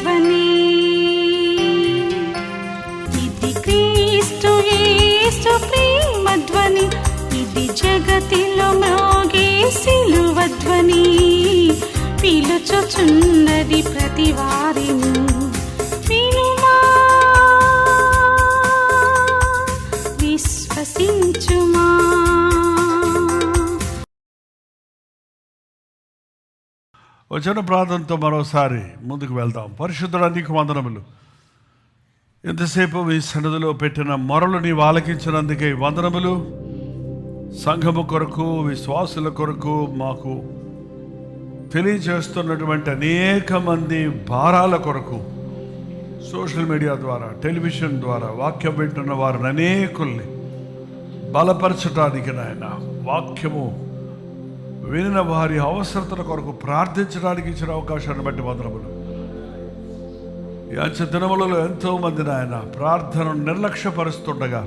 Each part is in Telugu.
ధ్వని. ఇది క్రీస్తు యేసు ప్రేమ ధ్వని, ఇది జగతిలో మ్రోగే సిలువ ధ్వని. పిలుచుచున్నది ప్రతి వారిని, వినుమా విశ్వసించుమా. వచ్చిన ప్రార్థనతో మరోసారి ముందుకు వెళ్దాం. పరిశుద్ధుడా నీకు వందనములు. ఎంతసేపు మీ సన్నిధిలో పెట్టిన మొరలు నీవు ఆలకించినందుకే వందనములు. సంఘము కొరకు, విశ్వాసుల కొరకు మాకు తెలియజేస్తున్నటువంటి అనేక మంది భారాల కొరకు సోషల్ మీడియా ద్వారా, టెలివిజన్ ద్వారా వాక్యం వింటున్న వారిని అనేకుల్ని బలపరచడానికి నాయన, వాక్యము వినిన వారి అవసరతల కొరకు ప్రార్థించడానికి ఇచ్చిన అవకాశాన్ని బట్టి వందనములు. ఈ అంచె దినములలో ఎంతోమంది నాయన ప్రార్థనను నిర్లక్ష్యపరుస్తుండగా,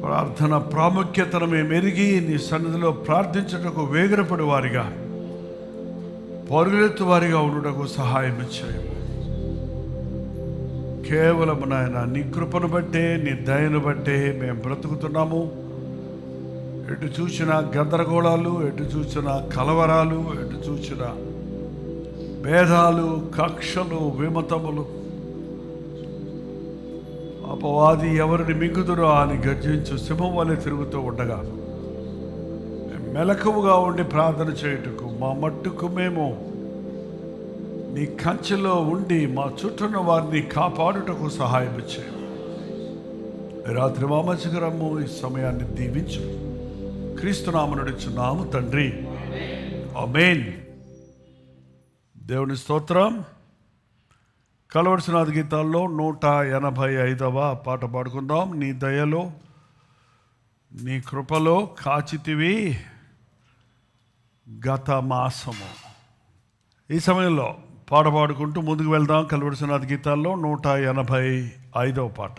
ప్రార్థన ప్రాముఖ్యతను మేము ఎరిగి నీ సన్నిధిలో ప్రార్థించుటకు వేగిరపడి వారిగా, పరుగెత్తు వారిగా ఉండుటకు సహాయం ఇచ్చాము. కేవలం నాయన నీ కృపను బట్టే, నీ దయను బట్టే మేము బ్రతుకుతున్నాము. ఎటు చూసిన గందరగోళాలు, ఎటు చూసిన కలవరాలు, ఎటు చూసిన భేదాలు, కక్షలు, విమతములు, అపవాది ఎవరిని మింగుదురో అని గర్జించు సింహం వలె తిరుగుతూ ఉండగా మెలకువగా ఉండి ప్రార్థన చేయుటకు, మా మట్టుకు మేము నీ కంచెలో ఉండి మా చుట్టూన్న వారిని కాపాడుటకు సహాయం ఇచ్చాము. రాత్రి మా మధ్యకు రమ్ము, ఈ సమయాన్ని దీవించు. క్రీస్తునామమున నడుచున్నాము తండ్రి, ఆమేన్. దేవుని స్తోత్రం. కలవలసిన గీతాల్లో 185వ పాట పాడుకుందాం. నీ దయలో నీ కృపలో కాచితివి గత మాసము. ఈ సమయంలో పాట పాడుకుంటూ ముందుకు వెళ్దాం. కలవలసిన గీతాల్లో 185వ పాట.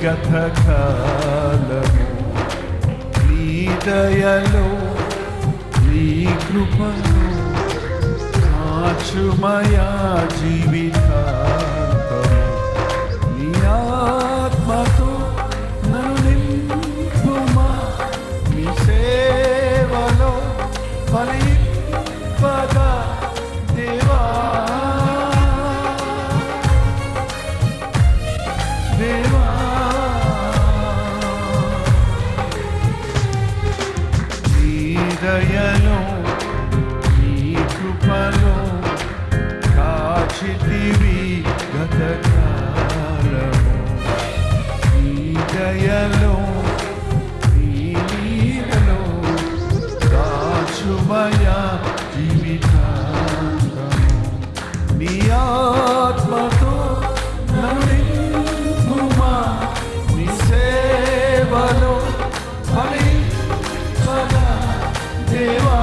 గతకాలము నీ దయలో నీ కృపలో కాచుమయా జీవితాంతము. నీ ఆత్మతో నన్ను నింపుమా, నీ సేవలో ఫలింపగా దేవా. దయలో నీ కృపలో కాచితివి గతకాలము. నీ దయలో నీ నీడలో కాచుమయా జీవితాంతము. నీ ఆత్మతో నన్ను నింపుమా, నీ సేవలో ఫలింపగా దేవా.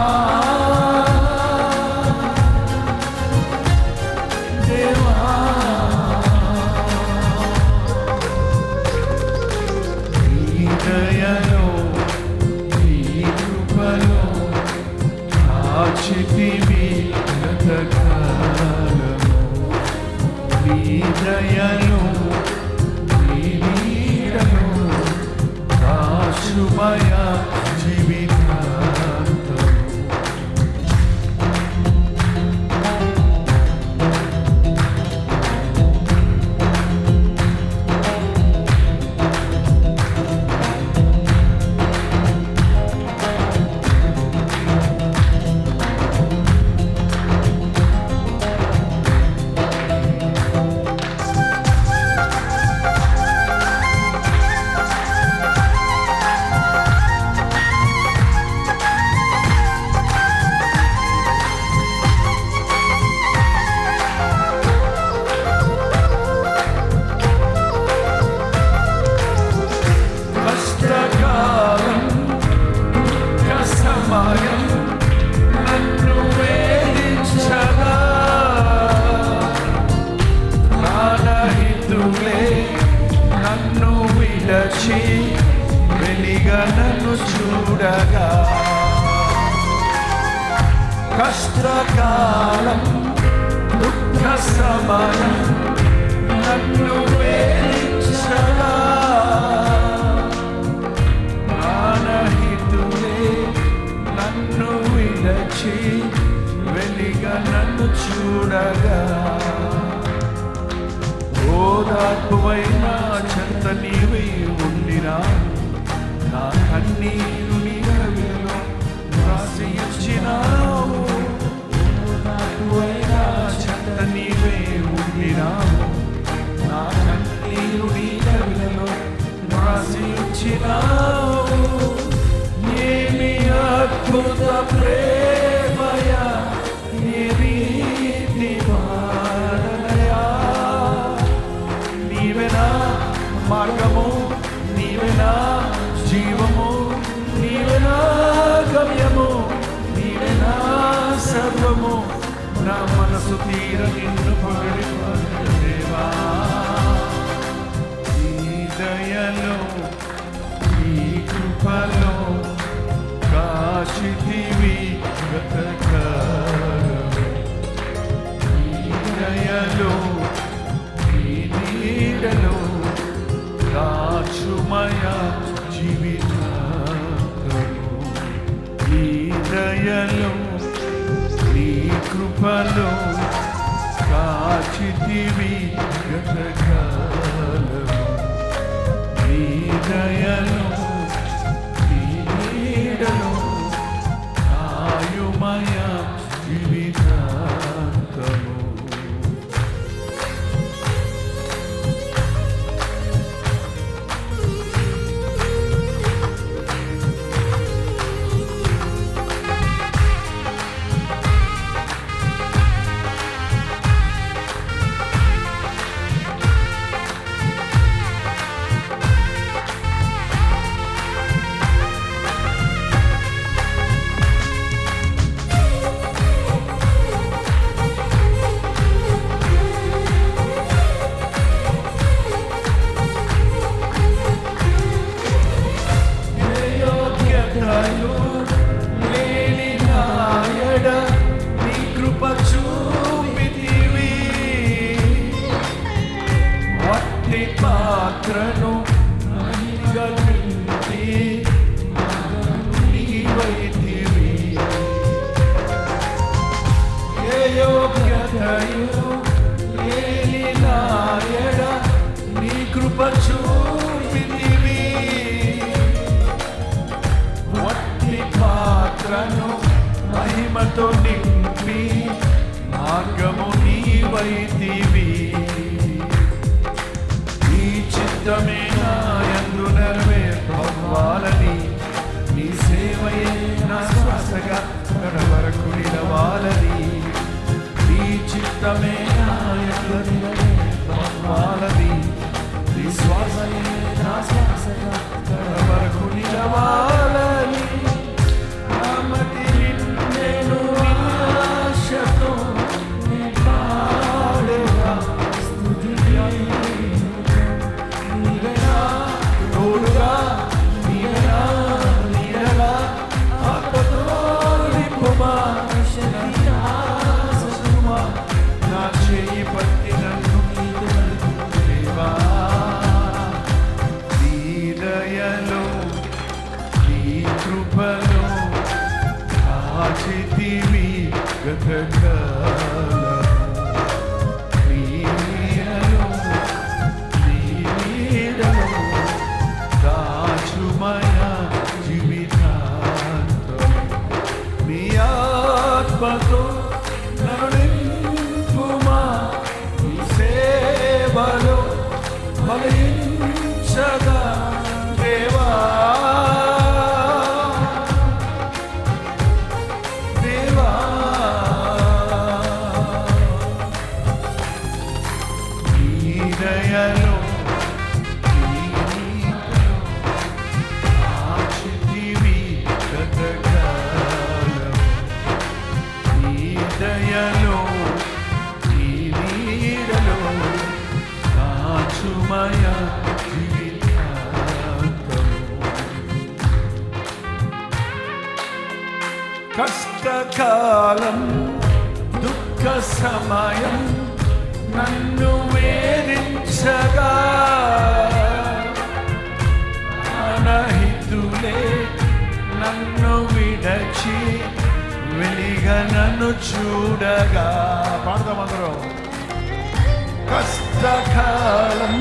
దేవా నీ దయలో నీ కృపలో కాచితివి గతకాలము. నీ దయలో నీ నీడలో కాచుమయా జీవితాంతము. విడచి వెలిగా నన్ను చూడగా కష్టకాలం దుఃఖ సమయం నన్ను వేయించగా ప్రాణహితులే నన్ను విడచి వెలిగా నన్ను చూడగా ఓదార్పువైన చెంత నీవై ఉండినా నా కన్నీరు నీ కవిలో రాసి ఇచ్చినావు ఓదార్పువైన చెంత నీవై ఉండినావు నా కన్నీరు నీ కవిలో రాసి ఇచ్చినావు ఏమి అద్భుత ప్రేమయ నీ రీతి మారనయా నీవేనా మార్గము నీవేనా జీవము నీవేనా గమ్యము నీవేనా సర్వము నా మనసు తీర నిన్ను పొగడి దేవా నీ దయలో నీ కృపలో కాచితివి గతకాలము నీ దయలో నీడలో రాచుమయ జీవితాంతము నీ దయలో నీ కృపలో కాచితివి గతకాలము నీ దయలో నీ నీడలో ఆయుమయ జీవితాంతము పాత్రను గలించి నీవైతివి ఏ యోగ్యతయు లేని నాయడ నీ కృప చూపితివి వట్టి పాత్రను మహిమతో నింపి మార్గము నీవైతివి చిత్తమే నాయందు నెరవేర్పవ్వాలని నీ సేవయే నా శ్వాసగా కడవరకు నిలవాలని నీ చిత్తమే నాయందు నెరవేర్పవ్వాలని నీ శ్వాసయే నా శ్వాసగా కడవరకు నిలవాలని నామతి నిన్నేను ఆశతో పాడేగా స్తుతి కష్టకాలం దుఃఖ సమయం నన్ను వేధించగా అనహితులే నన్ను విడచి వెలిగా నన్ను చూడగా. పాడదామందరం. కష్టకాలం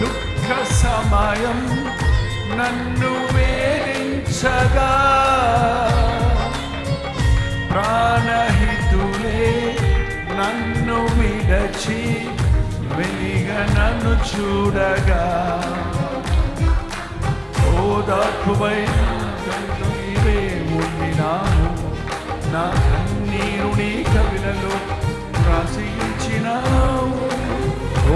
దుఃఖ సమయం నన్ను వేధించగా ప్రాణహితులే నన్ను విడచి వెలిగా నన్ను చూడగా ఓదార్పువై నీవే ఉండినావు నా కన్నీరు నీ కవిలలో రాసియించినావు.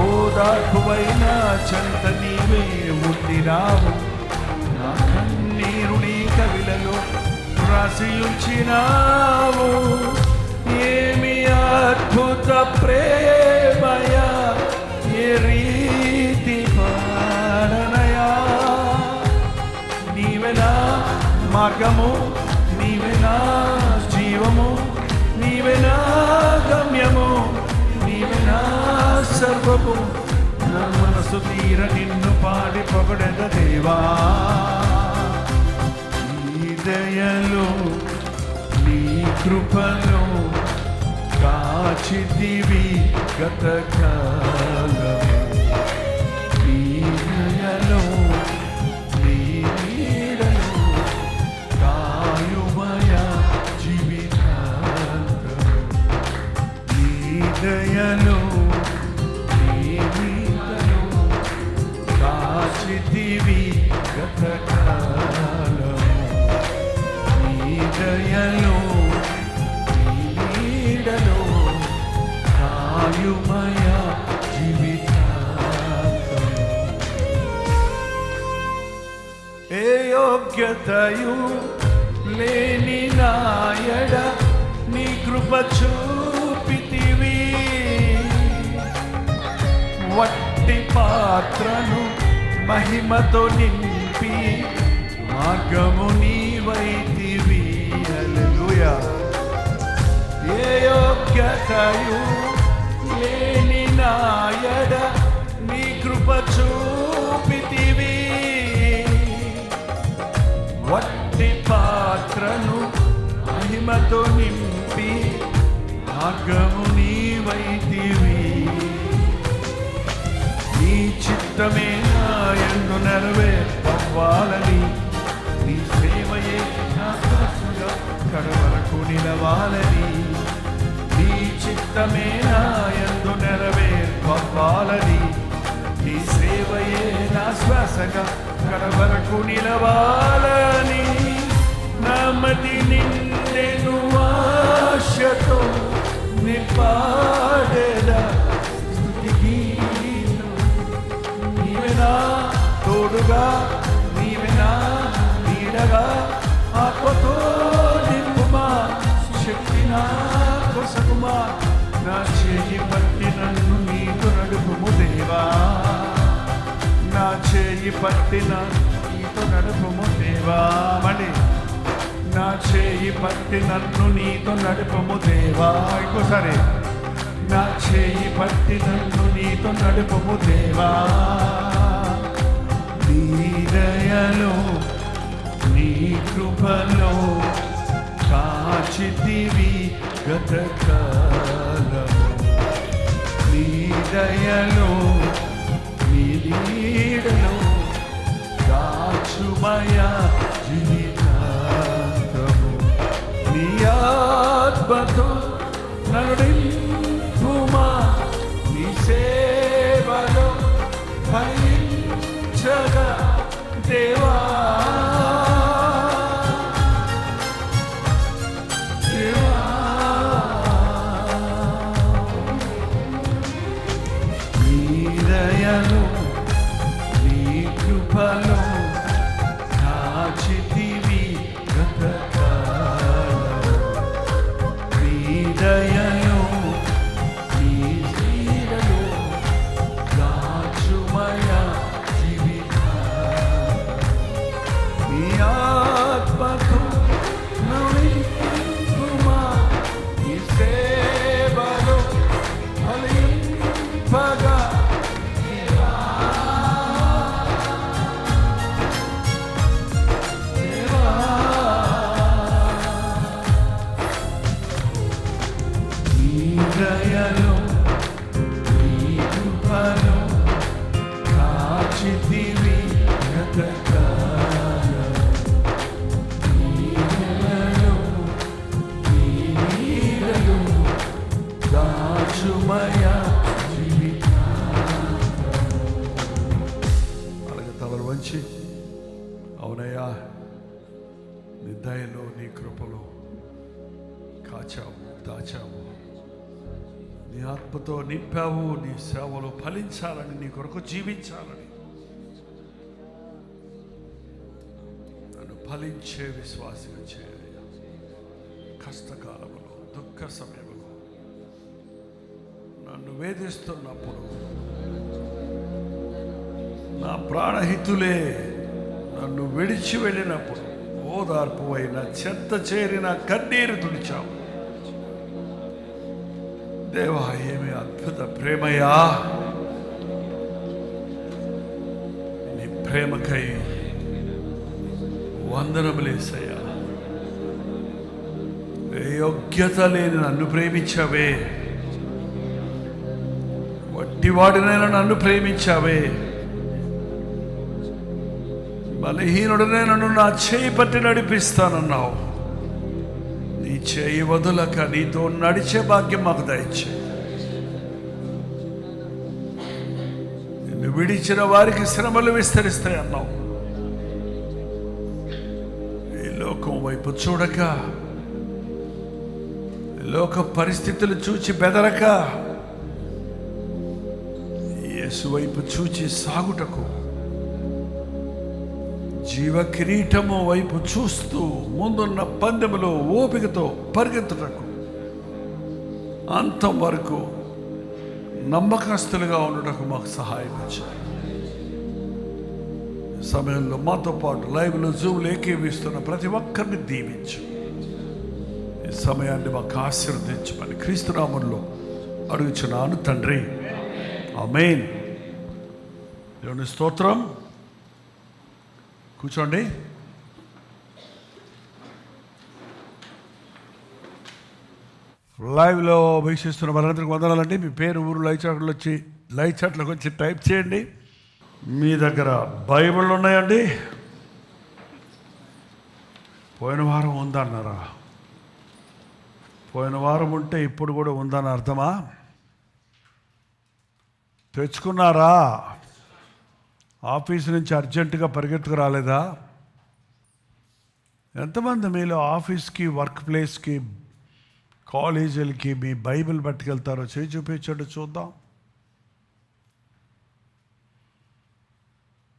ఓదార్పువైన చెంత నీవే ఉండినావు నా కన్నీరు నీ కవిలలో రాసియుంచినావు. ఏమి అద్భుత ప్రేమయ ఏ రీతి పాలనయా. నీవెనా మార్గము నీవెనా జీవము నీవెనా గమ్యము నీవెనా సర్వము. నా మనసు తీర నిన్ను పాడి పొగడెద దేవా. నీ దయలో నీ కృపలో కాచితివి గతకాలము. నీ దయలో నీ నీడలో కాయుమయ జీవితాంతము. నీ దయలో నీ నీడలో కాచితివి గతకాలము. నీ దయలో నీ నీడలో కాయుమయ జీవితాంతము. ఏ యోగ్యతయు లేని నాయడ నీ కృప చూపితివి. వట్టి పాత్రను మహిమతో నింపి మార్గము నీవైతివి. హల్లెలూయా. ఏ యోగ్యతయు లేని నాయడ నీ కృప చూపితివి. వట్టి పాత్రను మహిమతో నింపి మార్గము నీవైతివి. నీ చిత్తమే నాయందు నెరవేర్పవ్వాలని నీ సేవయే నా శ్వాసగా కడవరకు నిలవాలని. నీ చిత్తమే నాయందు నెరవేర్పవ్వాలని నీ సేవయే నా శ్వాసగా కడవరకు నిలవాలని. నమది నిండెను ఆశతో నిపాడెదా స్తుతి గీతం. నీవెనా తోడుగా నీవెనా నీడగా ఆత్మతో నింపుమా శక్తి నా కొసగుమా. నా చేయి పట్టి నన్ను నీకు నడుపుము దేవా. నా చేయి పట్టిన నీతో నడుపుము దేవా. మళ్ళీ నా చేయి పట్టి నన్ను నీతో నడుపుము దేవా. ఇంకోసారి నా చేయి పట్టి నన్ను నీతో నడుపుము దేవా. నీ దయలో నీ కృపలో కాచితివి గతకాలము. నీ దయలో నీ నీడలో దాచుమయ జీవితాంతము. నీ ఆత్మతో నన్ను నింపుమా నీ సేవలో ఫలించగా దేవా. నీ కృపలో కాచితివి గతకాలము. నీ దయలో నీ నీడలో దాచుమయ జీవితాంతము. నీ ఆత్మతో నన్ను దయలో నీ కృపలో కాచావు, దాచావు. నీ ఆత్మతో నింపావు. నీ సేవలో ఫలించాలని, నీ కొరకు జీవించాలని, నన్ను ఫలించే విశ్వాసగా చేయ. కష్టకాలంలో, దుఃఖ సమయంలో, నన్ను వేధిస్తున్నప్పుడు, నా ప్రాణహితులే నన్ను విడిచి వెళ్ళినప్పుడు ఓదార్పు అయిన, చెత్త చేరిన కన్నీరు తుడిచావు. దేవా, ఏమి అద్భుత ప్రేమయా! నీ ప్రేమకై వందనములేసయ్యా. యోగ్యత లేని నన్ను ప్రేమించావే, వట్టివాడినైనా నన్ను ప్రేమించావే, బలహీనుడనే నన్ను నా చేయి పట్టి నడిపిస్తానన్నావు. నీ చేయి వదులక నీతో నడిచే భాగ్యం మాకు దయచే. నిన్ను విడిచిన వారికి శ్రమలు విస్తరిస్తాయి అన్నావు. ఈ లోకం వైపు చూడక, లోక పరిస్థితులు చూచి బెదరక, యేసు వైపు చూచి సాగుటకు, జీవ కిరీటము వైపు చూస్తూ ముందున్న పందెములో ఓపికతో పరిగెత్తుటకు, అంతం వరకు నమ్మకస్తులుగా ఉండటకు మాకు సహాయం ఇచ్చారు. సమయంలో మాతో పాటు లైవ్లో జూమ్లో ఏకీవిస్తున్న ప్రతి ఒక్కరిని దీవించు. ఈ సమయాన్ని మాకు ఆశీర్వదించమని క్రీస్తునామంలో అడుగుచున్నాను తండ్రి. ఆమేన్. దేవుని స్తోత్రం. కూర్చోండి. లైవ్లో వీక్షిస్తున్న వారందరికీ వందనాలండి. మీ పేరు, ఊరు లైవ్ చాట్లోకి వచ్చి టైప్ చేయండి. మీ దగ్గర బైబిల్ ఉన్నాయండి? పోయిన వారం ఉందన్నారా? పోయిన వారం ఉంటే ఇప్పుడు కూడా ఉందని అర్థమా? తెచ్చుకున్నారా? ఆఫీసు నుంచి అర్జెంటుగా పరిగెత్తుకు రాలేదా? ఎంతమంది మీలో ఆఫీస్కి, వర్క్ ప్లేస్కి, కాలేజీలకి మీ బైబిల్ పట్టుకెళ్తారో చేయి చూపించండి చూద్దాం.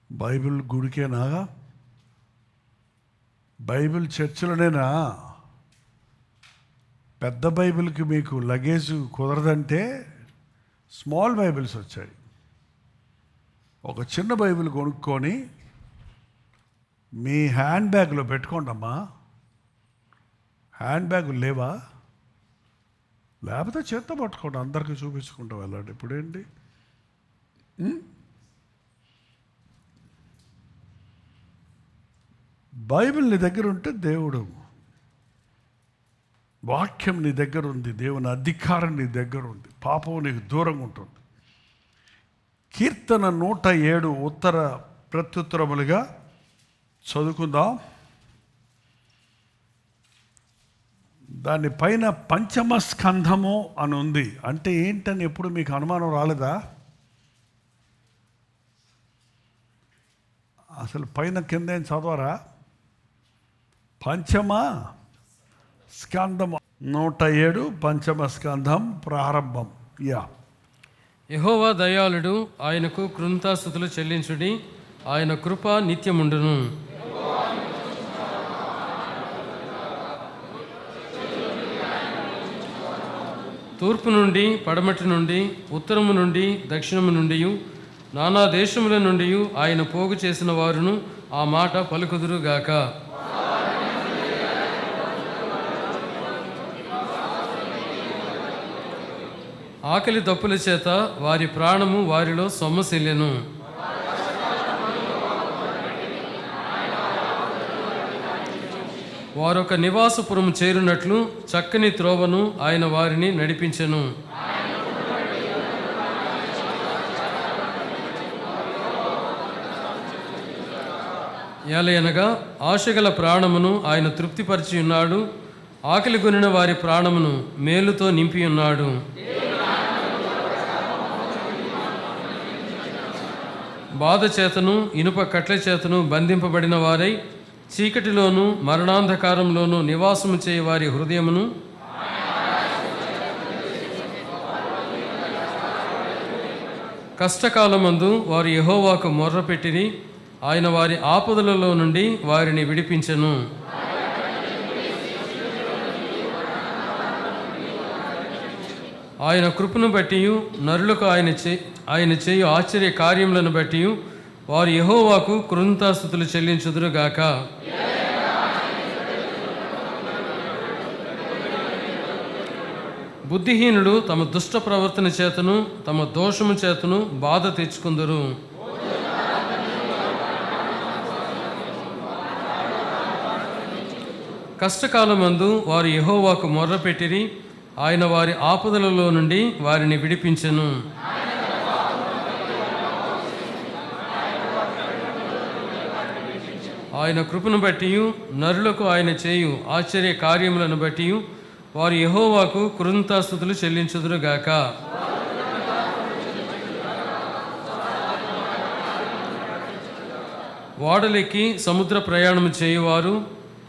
బైబిల్ గుడికేనా? బైబిల్ చర్చిలోనేనా? పెద్ద బైబిల్కి మీకు లగేజ్ కుదరదంటే స్మాల్ బైబిల్స్ వచ్చాయి. ఒక చిన్న బైబిల్ కొనుక్కొని మీ హ్యాండ్ బ్యాగ్లో పెట్టుకోండి అమ్మా. హ్యాండ్ బ్యాగులు లేవా? లేకపోతే చేత్తో పట్టుకోండి, అందరికీ చూపించుకుంటూ వెళ్ళండి. ఇప్పుడేంటి, బైబిల్ నీ దగ్గర ఉంటే దేవుడు వాక్యం నీ దగ్గర ఉంది, దేవుని అధికారం నీ దగ్గర ఉంది, పాపం నీకు దూరంగా ఉంటుంది. కీర్తన 107 ఉత్తర ప్రత్యుత్తరములుగా చదువుకుందాం. దాని పైన పంచమ స్కంధము అని ఉంది. అంటే ఏంటని ఎప్పుడు మీకు అనుమానం రాలేదా? అసలు పైన కింద ఏం చదవరా? పంచమ స్కంధం 107 పంచమ స్కంధం ప్రారంభం. యెహోవా దయాళుడు, ఆయనకు కృతజ్ఞతాస్తుతులు చెల్లించుడి, ఆయన కృప నిత్యముండును. తూర్పు నుండి పడమటి నుండి ఉత్తరము నుండి దక్షిణము నుండి నానా దేశముల నుండి ఆయన పోగు చేసిన వారును ఆ మాట పలుకుదురుగాక. ఆకలి దప్పుల చేత వారి ప్రాణము వారిలో సొమ్మసిల్లెను. వారొక నివాసపురము చేరునట్లు చక్కని త్రోవను ఆయన వారిని నడిపించెను. ఏలయనగా ఆశగల ప్రాణమును ఆయన తృప్తిపరిచి ఉన్నాడు, ఆకలి కొనిన వారి ప్రాణమును మేలుతో నింపి ఉన్నాడు. బాధ చేతను ఇనుప కట్ల చేతను బంధింపబడిన వారై చీకటిలోను మరణాంధకారంలోను నివాసము చేయ వారి హృదయమును కష్టకాలమందు వారు యెహోవాకు మొర్రపెట్టిరి, ఆయన వారి ఆపదలలో నుండి వారిని విడిపించెను. ఆయన కృపను బట్టి నరులకు ఆయన చేయు ఆశ్చర్య కార్యములను బట్టి వారు యెహోవాకు కృతజ్ఞతాస్తుతులు చెల్లించుదురుగాక. బుద్ధిహీనుడు తమ దుష్ట ప్రవర్తన చేతను తమ దోషము చేతను బాధ తెచ్చుకుందరు. కష్టకాలమందు వారు యెహోవాకు మొర్రపెట్టిరి, ఆయన వారి ఆపదలలో నుండి వారిని విడిపించెను. ఆయన కృపను బట్టి నరులకు ఆయన చేయు ఆశ్చర్య కార్యములను బట్టి వారు యెహోవాకు కృతజ్ఞతాస్తుతులు చెల్లించుదురుగాక. ఓడలెక్కి సముద్ర ప్రయాణము చేయువారు,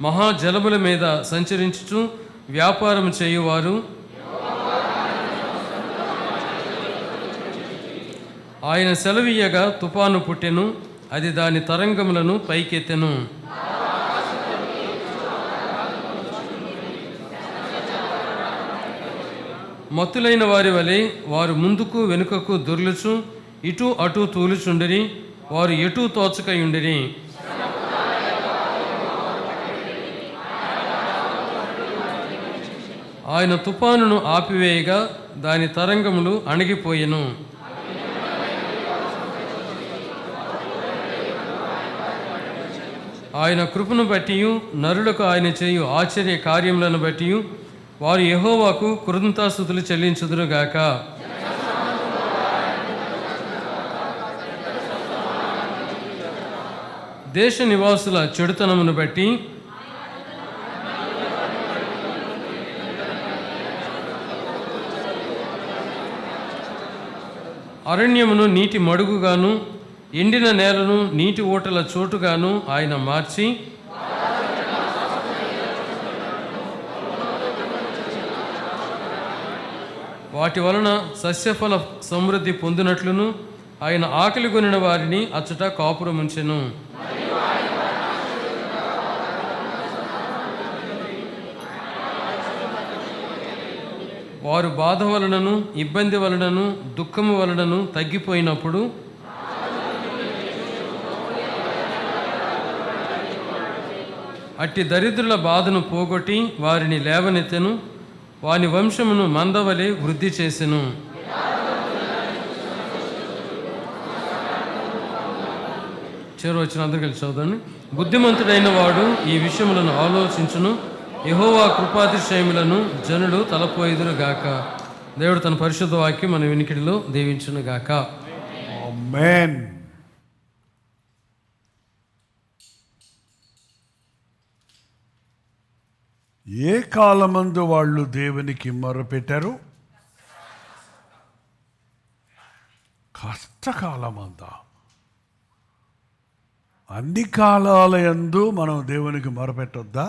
మహాజలముల మీద సంచరించుచు వ్యాపారం చేయువారు, ఆయన సెలవీయగా తుఫాను పుట్టెను, అది దాని తరంగములను పైకెత్తెను. మత్తులైన వారి వలె వారు ముందుకు వెనుకకు దొర్లుచు ఇటు అటు తూలుచుండిరి, వారు ఎటు తోచకయుండిరి. ఆయన తుఫానును ఆపివేయగా దాని తరంగములు అణిగిపోయెను. ఆయన కృపను బట్టి నరులకు ఆయన చేయు ఆశ్చర్య కార్యములను బట్టి వారు యెహోవాకు కృతజ్ఞతాస్తుతులు చెల్లించుదురుగాక. దేశ నివాసుల చెడుతనమును బట్టి అరణ్యమును నీటి మడుగుగాను ఎండిన నేలను నీటి ఊటల చోటుగాను ఆయన మార్చి వాటి వలన సస్యఫల సమృద్ధి పొందినట్లును ఆయన ఆకలి కొనిన వారిని అచ్చట కాపురముంచెను. వారు బాధ వలనను ఇబ్బంది వలనను దుఃఖము వలనను తగ్గిపోయినప్పుడు అట్టి దరిద్రుల బాధను పోగొట్టి వారిని లేవనెత్తెను, వాని వంశమును మందవలె వృద్ధి చేసెను. చేరువచ్చిన అందరూ కలిసి చదువుదాన్ని. బుద్ధిమంతుడైన వాడు ఈ విషయములను ఆలోచించును, యెహోవా కృపాతిశయములను జనులు తలపోయిదురుగాక. దేవుడు తన పరిశుద్ధ వాక్యం మన వినికిడిలో దీవించునుగాక. ఆమేన్. ఏ కాలమందు వాళ్ళు దేవునికి మొరపెట్టారు? కష్టకాలమందా? అన్ని కాలాల యందు మనం దేవునికి మొరపెట్టొద్దా?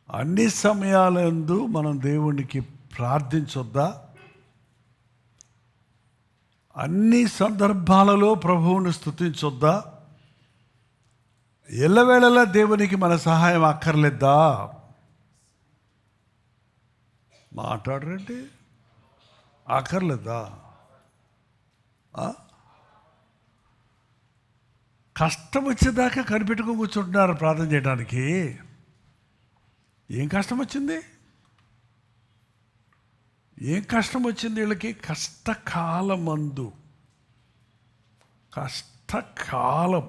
అన్ని సమయాల యందు మనం దేవునికి ప్రార్థించొద్దా? అన్ని సందర్భాలలో ప్రభువును స్తుతించొద్దా? ఎల్లవేళలా దేవునికి మన సహాయం అక్కర్లేదా? మాట్లాడరండి. అక్కర్లేదా? కష్టం వచ్చేదాకా కనిపెట్టుకో కూర్చుంటున్నారు ప్రార్థన చేయడానికి. ఏం కష్టం వచ్చింది? ఏం కష్టం వచ్చింది వీళ్ళకి? కష్టకాలమందు, కష్టకాలం,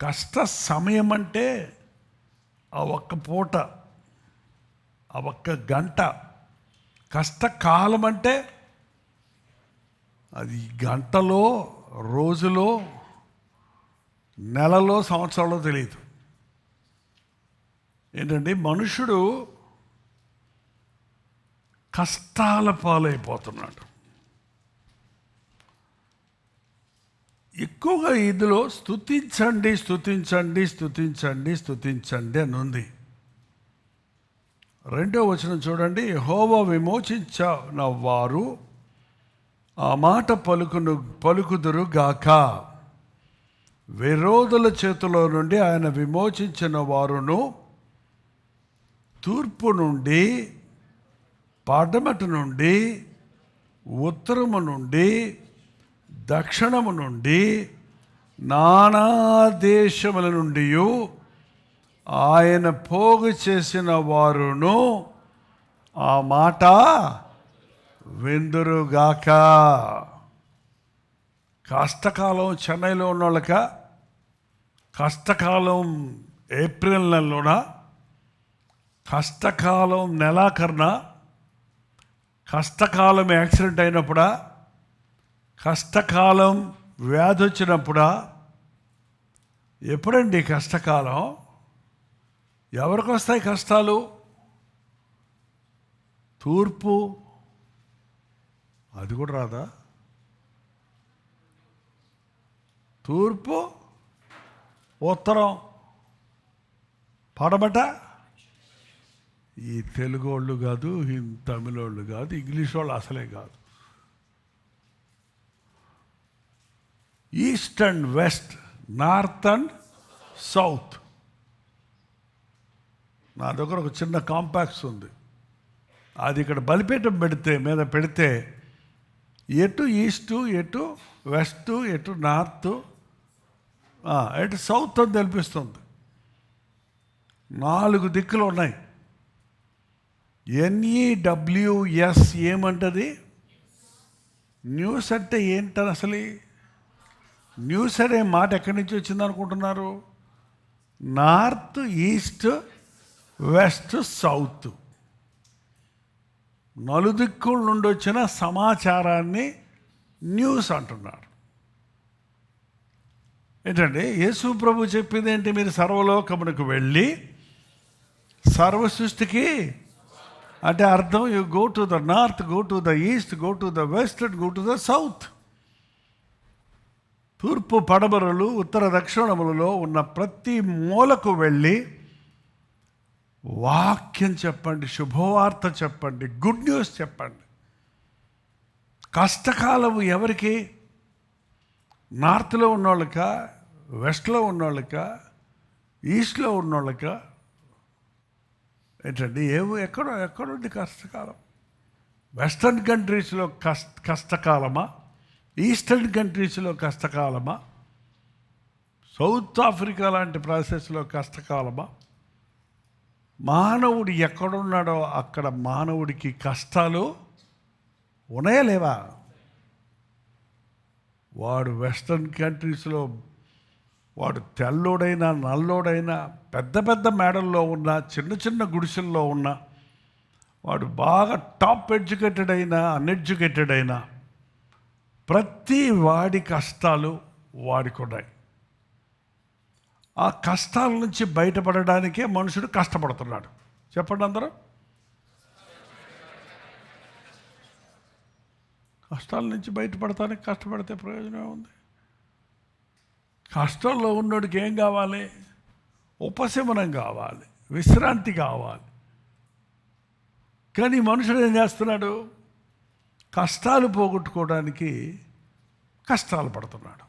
కష్ట సమయం అంటే ఆ ఒక్క పూట, ఆ ఒక్క గంట. కష్టకాలం అంటే అది గంటలో, రోజులో, నెలలో, సంవత్సరంలో తెలియదు. ఏంటంటే మనుషుడు కష్టాల పాలైపోతున్నాడు. ఎక్కువగా ఇందులో స్తుతించండి స్తుతించండి స్తుతించండి స్తుతించండి అని ఉంది. 2వ వచనం చూడండి. యెహోవా విమోచించిన వారు ఆ మాట పలుకుదురు గాక. విరోధుల చేతిలో నుండి ఆయన విమోచించిన వారును తూర్పు నుండి, పడమటి నుండి, ఉత్తరము నుండి, దక్షిణము నుండి, నానా దేశముల నుండి ఆయన పోగు చేసిన వారును ఆ మాట విందురుగాక. కష్టకాలం చెన్నైలో ఉన్నోళ్ళక, కష్టకాలం ఏప్రిల్ నెలలోన, కష్టకాలం నెలాఖరున, కష్టకాలం యాక్సిడెంట్ అయినప్పుడా, కష్టకాలం వ్యాధి వచ్చినప్పుడా? ఎప్పుడండి కష్టకాలం? ఎవరికి వస్తాయి కష్టాలు? తూర్పు, అది కూడా రాదా? తూర్పు, ఉత్తరం, పడమట. ఈ తెలుగు వాళ్ళు కాదు, తమిళ వాళ్ళు కాదు, ఇంగ్లీష్ వాళ్ళు అసలే కాదు. East and west, north and south. నా దగ్గర ఒక చిన్న కాంపాక్స్ ఉంది. అది ఇక్కడ బలిపీఠం మీద పెడితే ఎటు ఈస్టు, ఎటు వెస్ట్, ఎటు నార్త్, ఎటు సౌత్ అని తెలిపిస్తుంది. 4 దిక్కులు ఉన్నాయి. NEWS ఏమంటది? న్యూస్ అంటే ఏంటని అసలు? న్యూస్ అనే మాట ఎక్కడి నుంచి వచ్చింది అనుకుంటున్నారు? నార్త్, ఈస్ట్, వెస్ట్, సౌత్, 4 దిక్కుల నుండి వచ్చిన సమాచారాన్ని న్యూస్ అంటున్నారు. ఏంటండి యేసు ప్రభు చెప్పింది ఏంటి? మీరు సర్వలోకమునకు వెళ్ళి సర్వ సృష్టికి, అంటే అర్థం you go to the north, go to the east, go to the west and go to the south. తూర్పు పడమరలు, ఉత్తర దక్షిణములలో ఉన్న ప్రతి మూలకు వెళ్ళి వాక్యం చెప్పండి, శుభవార్త చెప్పండి, గుడ్ న్యూస్ చెప్పండి. కష్టకాలము ఎవరికి? నార్త్లో ఉన్నోళ్ళక, వెస్ట్లో ఉన్నోళ్ళక, ఈస్ట్లో ఉన్నోళ్ళక? ఏంటండి ఎక్కడుంది కష్టకాలం? వెస్టర్న్ కంట్రీస్లో కష్టకాలమా? ఈస్టర్న్ కంట్రీస్లో కష్టకాలమా? సౌత్ ఆఫ్రికా లాంటి ప్రాసెస్లో కష్టకాలమా? మానవుడు ఎక్కడున్నాడో అక్కడ మానవుడికి కష్టాలు ఉన్నాయా లేవా? వాడు వెస్టర్న్ కంట్రీస్లో వాడు తెల్లోడైనా నల్లోడైనా, పెద్ద పెద్ద మేడల్లో ఉన్న, చిన్న చిన్న గుడిసెల్లో ఉన్న, వాడు బాగా టాప్ ఎడ్యుకేటెడ్ అయినా అన్ఎడ్యుకేటెడ్ అయినా, ప్రతి వాడి కష్టాలు వాడికి ఉన్నాయి. ఆ కష్టాల నుంచి బయటపడడానికే మనుషుడు కష్టపడుతున్నాడు. చెప్పండి అందరూ. కష్టాల నుంచి బయటపడటానికి కష్టపడితే ప్రయోజనం ఉంది? కష్టంలో ఉన్నోడికి ఏం కావాలి? ఉపశమనం కావాలి, విశ్రాంతి కావాలి. కానీ మనుషుడు ఏం చేస్తున్నాడు? కష్టాలు పోగొట్టుకోవడానికి కష్టాలు పడుతున్నాడు.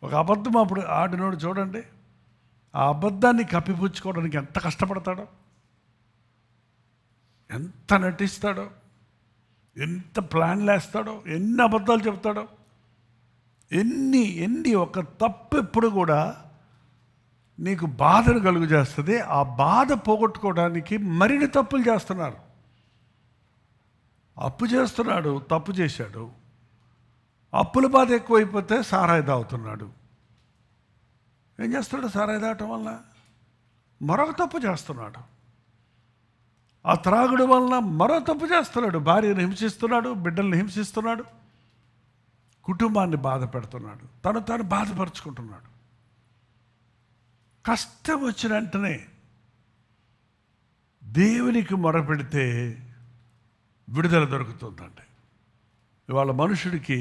ఒక అబద్ధం అప్పుడు ఆడినోడు చూడండి, ఆ అబద్ధాన్ని కప్పిపుచ్చుకోవడానికి ఎంత కష్టపడతాడో, ఎంత నటిస్తాడో, ఎంత ప్లాన్లు వేస్తాడో, ఎన్ని అబద్ధాలు చెప్తాడో, ఎన్ని ఒక తప్పు ఎప్పుడు కూడా నీకు బాధను కలుగు చేస్తుంది. ఆ బాధ పోగొట్టుకోవడానికి మరిన్ని తప్పులు చేస్తున్నారు. అప్పు చేస్తున్నాడు, తప్పు చేశాడు. అప్పుల బాధ ఎక్కువైపోతే సారాయి తాగుతున్నాడు. ఏం చేస్తాడు? సారాయి తాగటం వల్ల మరొక తప్పు చేస్తున్నాడు. ఆ త్రాగుడు వలన మరో తప్పు చేస్తున్నాడు. భార్యను హింసిస్తున్నాడు, బిడ్డల్ని హింసిస్తున్నాడు, కుటుంబాన్ని బాధ పెడుతున్నాడు, తాను బాధపరుచుకుంటున్నాడు. కష్టం వచ్చిన వెంటనే దేవునికి మొరపెడితే విడుదల దొరుకుతుందండి. ఇవాళ మనుషుడికి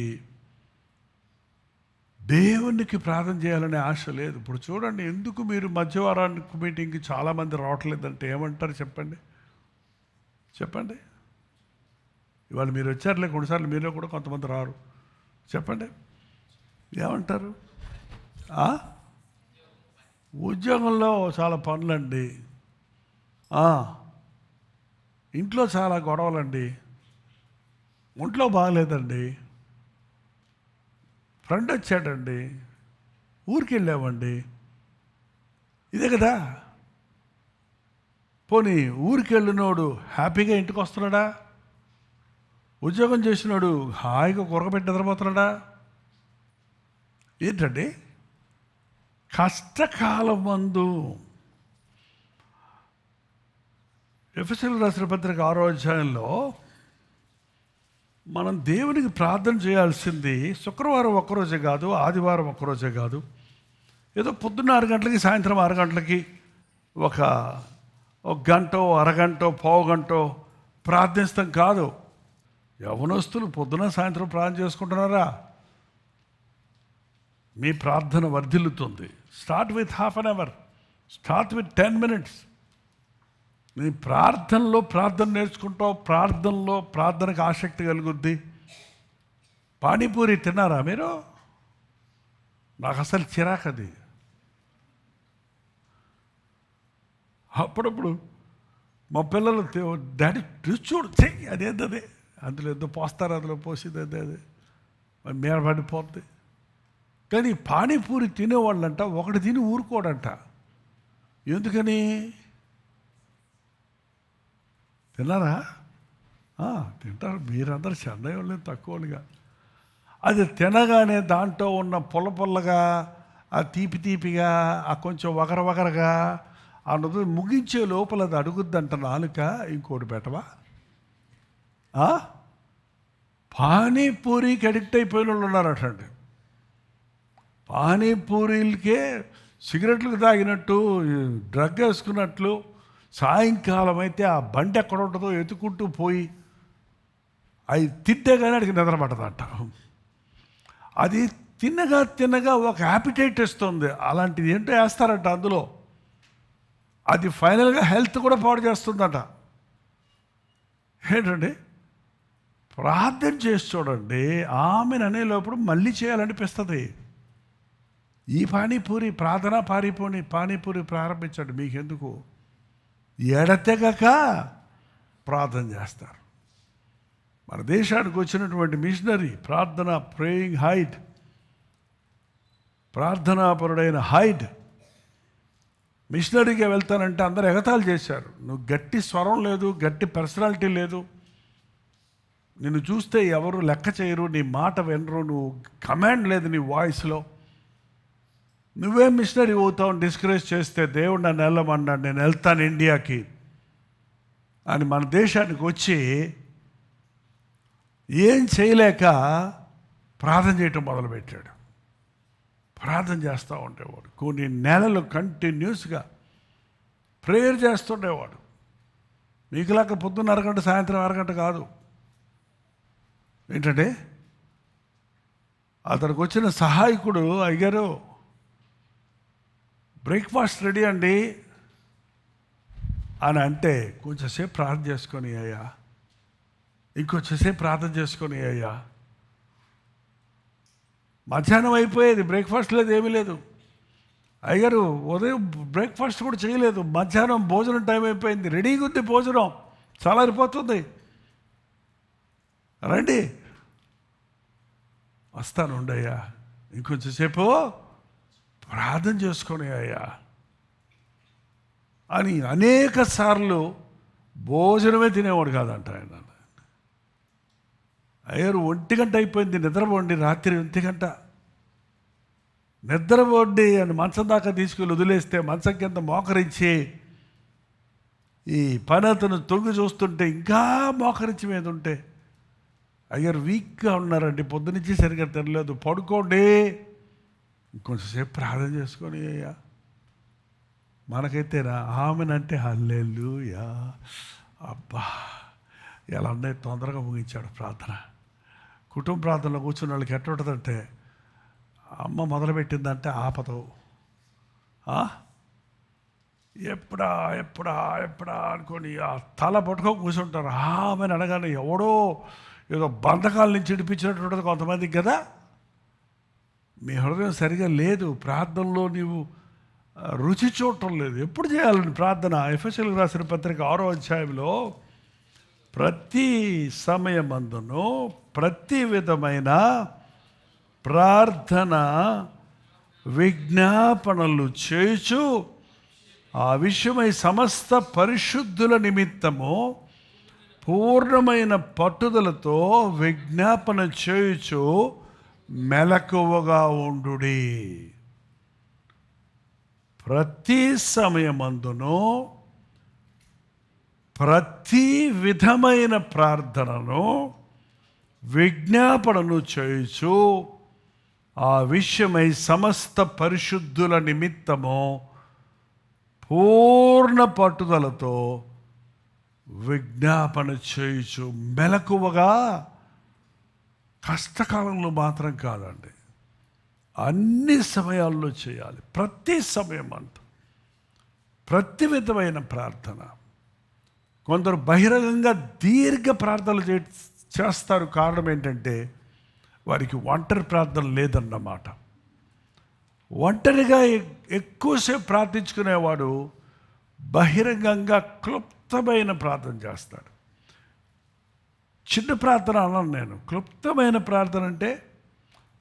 దేవునికి ప్రార్థన చేయాలనే ఆశ లేదు. ఇప్పుడు చూడండి, ఎందుకు మీరు మధ్యవారానికి మీటింగ్కి చాలామంది రావట్లేదంటే ఏమంటారు చెప్పండి? చెప్పండి. ఇవాళ మీరు వచ్చారులే, కొన్నిసార్లు మీలో కూడా కొంతమంది రారు. చెప్పండి, ఏమంటారు? ఉద్యోగంలో చాలా పనులండి, ఇంట్లో చాలా గొడవలండి, ఒంట్లో బాగలేదండి, ఫ్రెండ్ వచ్చాడండి, ఊరికి వెళ్ళామండి. ఇదే కదా. పోనీ ఊరికి వెళ్ళినోడు హ్యాపీగా ఇంటికి వస్తున్నాడా? ఉద్యోగం చేసినోడు హాయిగా కూరగబెట్టి నిద్రపోతున్నాడా? ఏంటండి? కష్టకాలం మందు ఎఫెసీయులకు రాసిన పత్రిక 6వ అధ్యాయంలో మనం దేవునికి ప్రార్థన చేయాల్సింది శుక్రవారం ఒక్కరోజే కాదు, ఆదివారం ఒక్కరోజే కాదు, ఏదో పొద్దున్న 6 గంటలకి సాయంత్రం 6 గంటలకి ఒక గంటో అరగంటో పావు గంటో ప్రార్థిస్తాం కాదు. యవనస్తులు పొద్దున సాయంత్రం ప్రార్థన చేసుకుంటున్నారా? మీ ప్రార్థన వర్ధిల్లుతుంది. Start with half an hour, start with 10 minutes. నీ ప్రార్థనలో ప్రార్థన నేర్చుకుంటావు, ప్రార్థనలో ప్రార్థనకు ఆసక్తి కలుగుద్ది. పానీపూరి తిన్నారా మీరు? నాకు అసలు చిరాకది. అప్పుడప్పుడు మా పిల్లలు డాడీ చూడు చెయ్యి అదేంటదే, అందులో ఏదో పోస్తారు, అందులో పోసింది అదే మీద పడిపోద్ది. కానీ పానీపూరి తినేవాళ్ళంట ఒకటి తిని ఊరుకోడంట. ఎందుకని? తిన్నారా? తింటారు. మీరందరూ చెన్నై వాళ్ళు తక్కువ వాళ్ళుగా. అది తినగానే దాంట్లో ఉన్న పొల్లగా, ఆ తీపిగా, ఆ కొంచెం వగరగా ఆ నువ్వు ముగించే లోపల అది అడుగుద్దంట నాలుక, ఇంకోటి పెట్టవా? పానీపూరికి అడిక్ట్ అయిపోయిన వాళ్ళు ఉన్నారటండి. పానీపూరీలకే సిగరెట్లకు తాగినట్టు, డ్రగ్ వేసుకున్నట్లు సాయంకాలం అయితే ఆ బండి ఎక్కడ ఉంటుందో ఎత్తుకుంటూ పోయి అవి తింటే కానీ అడిగి నిద్ర పట్టదంట. అది తిన్నగా ఒక యాపిటైట్ ఇస్తుంది. అలాంటిది ఏంటో వేస్తారంట అందులో. అది ఫైనల్గా హెల్త్ కూడా పాడు చేస్తుందట. ఏంటండి? ప్రార్థన చేసి చూడండి, ఆమెను అనేలోపుడు మళ్ళీ చేయాలనిపిస్తుంది. ఈ పానీపూరి పానీపూరి ప్రారంభించండి. మీకెందుకు? ఎడతెగక ప్రార్థన చేస్తారు. మన దేశానికి వచ్చినటువంటి మిషనరీ ప్రార్థన ప్రేయింగ్ హైడ్, ప్రార్థనాపరుడైన హైడ్ మిషనరీగా వెళ్తానంటే అందరూ ఎగతాళి చేశారు. నువ్వు గట్టి స్వరం లేదు, గట్టి పర్సనాలిటీ లేదు, నిన్ను చూస్తే ఎవరు లెక్క చేయరు, నీ మాట వినరు, నువ్వు కమాండ్ లేదు నీ వాయిస్లో, నువ్వేం మిషనరీ అవుతావు డిస్కరేజ్ చేస్తే దేవుడు నన్ను వెళ్ళమన్నాడు, నేను వెళ్తాను ఇండియాకి అని మన దేశానికి వచ్చి ఏం చేయలేక ప్రార్థన చేయటం మొదలుపెట్టాడు. ప్రార్థన చేస్తూ ఉండేవాడు. కొన్ని నెలలు కంటిన్యూస్గా ప్రేయర్ చేస్తుండేవాడు. మీకులాగా పొద్దున్న అరగంట సాయంత్రం అరగంట కాదు. ఏంటంటే అతనికి వచ్చిన సహాయకుడు, అయ్యారు బ్రేక్ఫాస్ట్ రెడీ అండి అని అంటే, కొంచెంసేపు ప్రార్థన చేసుకొని అయ్యా, ఇంకొంచెంసేపు ప్రార్థన చేసుకొని అయ్యా. మధ్యాహ్నం అయిపోయేది, బ్రేక్ఫాస్ట్ లేదు, ఏమీ లేదు. అయ్యారు ఉదయం బ్రేక్ఫాస్ట్ కూడా చేయలేదు, మధ్యాహ్నం భోజనం టైం అయిపోయింది, రెడీగా ఉంది భోజనం, చల్లారిపోతుంది, రండి వస్తాను ఉండయ్యా, ఇంకొంచెంసేపు ప్రార్థన చేసుకొని అయ్యా అని అనేక సార్లు భోజనమే తినేవాడు కాదంట ఆయన. అయ్యారు 1 గంట అయిపోయింది, నిద్రపోండి, రాత్రి 1 గంట నిద్రపోండి అని మంచం దాకా తీసుకెళ్ళి వదిలేస్తే మంచం కింద మోకరించి ఈ పని అతను తొంగి చూస్తుంటే ఇంకా మోకరించి మీద ఉంటే, అయ్యారు వీక్గా ఉన్నారండి, పొద్దునుంచి సరిగ్గా తినలేదు, పడుకోండి ఇంకొంచెంసేపు ప్రార్థన చేసుకొని అయ్యా. మనకైతేనా ఆమెనంటే హల్లెలూయా, అబ్బా ఎలా ఉన్నాయి, తొందరగా ముగించాడు ప్రార్థన. కుటుంబ ప్రార్థనలో కూర్చున్న వాళ్ళకి ఎట్లా ఉంటుందంటే, అమ్మ మొదలుపెట్టిందంటే ఆపదు. ఎప్పుడా ఎప్పుడా ఎప్పుడా అనుకొని ఆ తల పట్టుకొని కూర్చుంటారు. ఆమెను అడగానే ఎవడో ఏదో బంధకాల నుంచి ఇడిపించినట్టు కొంతమందికి కదా. మీ హృదయం సరిగా లేదు, ప్రార్థనలో నీవు రుచి చూడటం లేదు. ఎప్పుడు చేయాలని ప్రార్థన? ఎఫెసీయులకు రాసిన పత్రిక 6వ అధ్యాయంలో ప్రతి సమయమందును ప్రతి విధమైన ప్రార్థన విజ్ఞాపనలు చేయుచు ఆ విషయమై సమస్త పరిశుద్ధుల నిమిత్తము పూర్ణమైన పట్టుదలతో విజ్ఞాపన చేయుచు మెలకువగా ఉండుడి. ప్రతి సమయమందును ప్రతి విధమైన ప్రార్థనను విజ్ఞాపనను చేయుచు ఆ విషయమై సమస్త పరిశుద్ధుల నిమిత్తము పూర్ణ పట్టుదలతో విజ్ఞాపన చేయుచు మెలకువగా. కష్టకాలంలో మాత్రం కాదండి, అన్ని సమయాల్లో చేయాలి. ప్రతి సమయం అంతా ప్రతి విధమైన ప్రార్థన. కొందరు బహిరంగంగా దీర్ఘ ప్రార్థనలు చేస్తారు. కారణం ఏంటంటే వారికి ఒంటరి ప్రార్థన లేదన్నమాట. ఒంటరిగా ఎక్కువసేపు ప్రార్థించుకునేవాడు బహిరంగంగా క్లుప్తమైన ప్రార్థన చేస్తాడు. చిన్న ప్రార్థన అన్నాను నేను. క్లుప్తమైన ప్రార్థన అంటే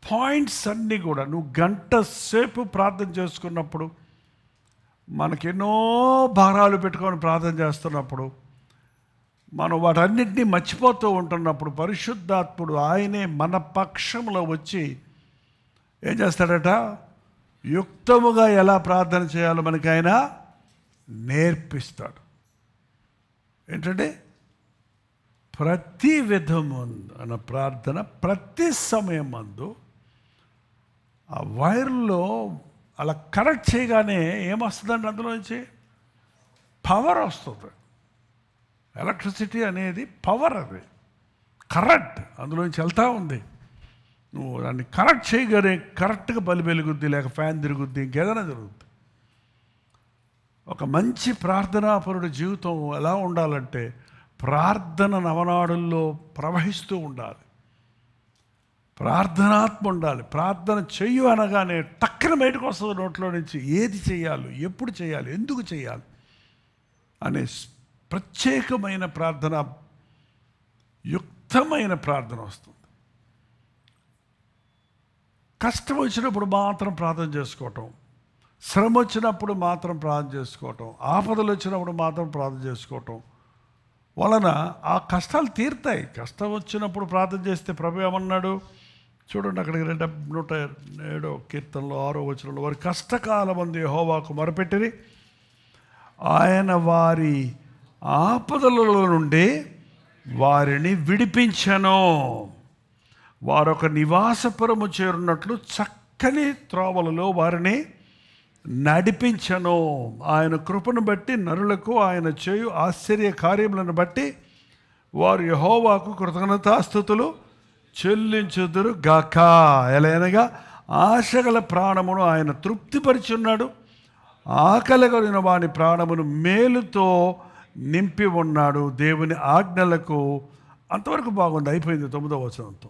పాయింట్స్ అన్నీ కూడా నువ్వు గంట సేపు ప్రార్థన చేసుకున్నప్పుడు, మనకెన్నో భారాలు పెట్టుకొని ప్రార్థన చేస్తున్నప్పుడు, మనం వాటన్నిటినీ మర్చిపోతూ ఉంటున్నప్పుడు పరిశుద్ధాత్ముడు ఆయనే మన పక్షంలో వచ్చి ఏం చేస్తాడట? యుక్తముగా ఎలా ప్రార్థన చేయాలో మనకి ఆయన నేర్పిస్తాడు. ఏంటంటే ప్రతి విధము అన్న ప్రార్థన ప్రతి సమయం మందు ఆ వైర్లో అలా కనెక్ట్ చేయగానే ఏమొస్తుందండి? అందులోంచి పవర్ వస్తుంది. ఎలక్ట్రిసిటీ అనేది పవర్, అది కరెంట్ అందులోంచి వెళ్తూ ఉంది. నువ్వు దాన్ని కరెక్ట్ చేయగానే కరెక్ట్గా బల్బు వెలుగుద్ది, లేక ఫ్యాన్ తిరుగుద్ది, ఇంకేదైనా జరుగుద్ది. ఒక మంచి ప్రార్థనాపరుడి జీవితం ఎలా ఉండాలంటే ప్రార్థన నవనాడుల్లో ప్రవహిస్తూ ఉండాలి. ప్రార్థనాత్మ ఉండాలి. ప్రార్థన చెయ్యు అనగానే టక్కన బయటకు వస్తుంది నోట్లో నుంచి. ఏది చేయాలి, ఎప్పుడు చేయాలి, ఎందుకు చేయాలి అనే ప్రత్యేకమైన ప్రార్థన, యుక్తమైన ప్రార్థన వస్తుంది. కష్టం వచ్చినప్పుడు మాత్రం ప్రార్థన చేసుకోవటం, శ్రమ వచ్చినప్పుడు మాత్రం ప్రార్థన చేసుకోవటం, ఆపదలు వచ్చినప్పుడు మాత్రం ప్రార్థన చేసుకోవటం వలన ఆ కష్టాలు తీరుతాయి. కష్టం వచ్చినప్పుడు ప్రార్థన చేస్తే ప్రభు ఏమన్నాడు చూడండి, అక్కడికి 107వ కీర్తనలో 6వ వచనంలో, వారి కష్టకాలమందు యెహోవాకు మొరపెట్టిరి, ఆయన వారి ఆపదలలో నుండి వారిని విడిపించెను. వారొక నివాసపురము చేరున్నట్లు చక్కని త్రోవలలో వారిని నడిపించెను. ఆయన కృపను బట్టి నరులకు ఆయన చేయు ఆశ్చర్య కార్యములను బట్టి వారు యెహోవాకు కృతజ్ఞతాస్తుతులు చెల్లించుదురు గాక. ఎలాగనగా ఆశగల ప్రాణమును ఆయన తృప్తిపరిచున్నాడు, ఆకలి కలిగిన వాని ప్రాణమును మేలుతో నింపి ఉన్నాడు. దేవుని ఆజ్ఞలకు అంతవరకు బాగుంది, అయిపోయింది 9వ వచనంతో.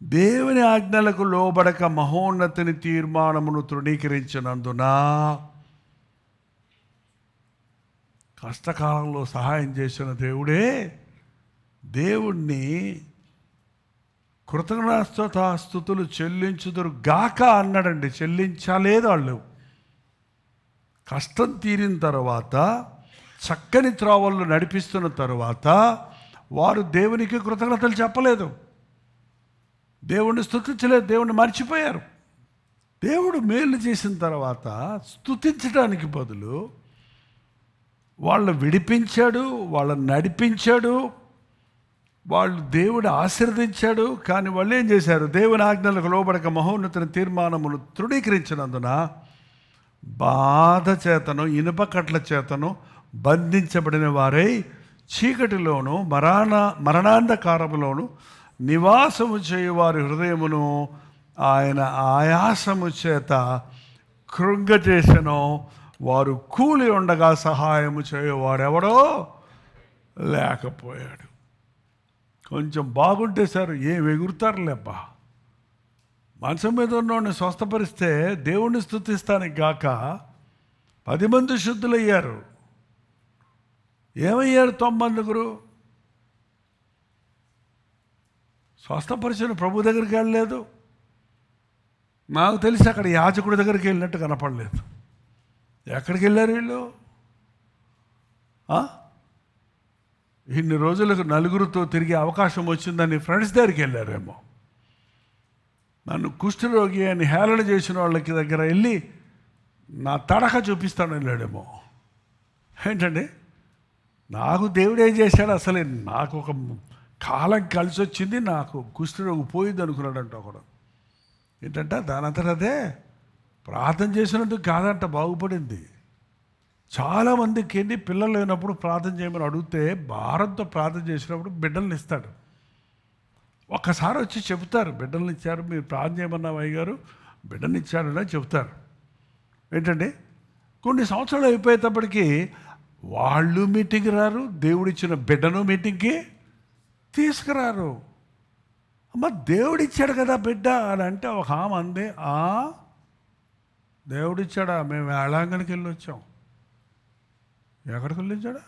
దేవుని ఆజ్ఞలకు లోబడక మహోన్నతిని తీర్మానమును తృణీకరించినందున కష్టకాలంలో సహాయం చేసిన దేవుడే దేవుణ్ణి కృతజ్ఞతాస్తుతులు చెల్లించుదురు గాక అన్నాడండి. చెల్లించలేదు వాళ్ళు. కష్టం తీరిన తర్వాత, చక్కని త్రోవల్లో నడిపిస్తున్న తర్వాత వారు దేవునికి కృతజ్ఞతలు చెప్పలేదు, దేవుణ్ణి స్తుతించలేదు, దేవుణ్ణి మర్చిపోయారు. దేవుడు మేలు చేసిన తర్వాత స్తుతించడానికి బదులు వాళ్ళని విడిపించాడు, వాళ్ళని నడిపించాడు, వాళ్ళు దేవుడు ఆశీర్వదించాడు. కానీ వాళ్ళు ఏం చేశారు? దేవుని ఆజ్ఞలకు లోబడక మహోన్నతిని తీర్మానమును తృణీకరించినందున బాధ చేతను ఇనుప కట్ల చేతను బంధించబడిన వారై చీకటిలోను మరణాంధకారములోను నివాసము చేయు వారి హృదయమును ఆయన ఆయాసము చేత కృంగజేసెను. వారు కూలి ఉండగా సహాయము చేయవాడెవడో లేకపోయాడు. కొంచెం బాగుంటే సార్ ఏం ఎగురుతారులేబ్బా. మనసు మీద ఉన్నవాడిని స్వస్థపరిస్తే దేవుణ్ణి స్తుతిస్తానికి గాక 10 మంది శుద్ధులయ్యారు. ఏమయ్యారు 90 స్వస్థపరిచిన ప్రభు దగ్గరికి వెళ్ళలేదు. నాకు తెలిసి అక్కడ యాజకుడి దగ్గరికి వెళ్ళినట్టు కనపడలేదు. ఎక్కడికి వెళ్ళారు వీళ్ళు? ఇన్ని రోజులకు నలుగురితో తిరిగే అవకాశం వచ్చిందని ఫ్రెండ్స్ దగ్గరికి వెళ్ళారేమో. నన్ను కుష్ఠరోగి అని హేళన చేసిన వాళ్ళకి దగ్గర వెళ్ళి నా తడక చూపిస్తాను వెళ్ళాడేమో. ఏంటండి, నాకు దేవుడు ఏం చేశాడు? అసలే నాకు ఒక కాలం కలిసి వచ్చింది, నాకు కుష్ఠరోగి పోయింది అనుకున్నాడంట ఒకడు. ఏంటంట దానంతట అదే ప్రార్థన చేసినందుకు కాదంట బాగుపడింది. చాలామందికి ఏంటి పిల్లలు లేనప్పుడు ప్రార్థన చేయమని అడిగితే భారంతో ప్రార్థన చేసినప్పుడు బిడ్డలను ఇస్తాడు. ఒక్కసారి వచ్చి చెబుతారు, బిడ్డలను ఇచ్చారు, మీరు ప్రార్థన చేయమన్నా అయ్యగారు బిడ్డను ఇచ్చారని చెబుతారు. ఏంటండి, కొన్ని సంవత్సరాలు అయిపోయేటప్పటికీ వాళ్ళు మీటింగ్కి రారు, దేవుడిచ్చిన బిడ్డను మీటింగ్కి తీసుకురారు. అమ్మ దేవుడిచ్చాడు కదా బిడ్డ అని అంటే ఒక ఆమె అంది, దేవుడిచ్చాడా? మేము వేళాంగనికి వెళ్ళి వచ్చాం. ఎక్కడికి వెళ్ళొచ్చాడా?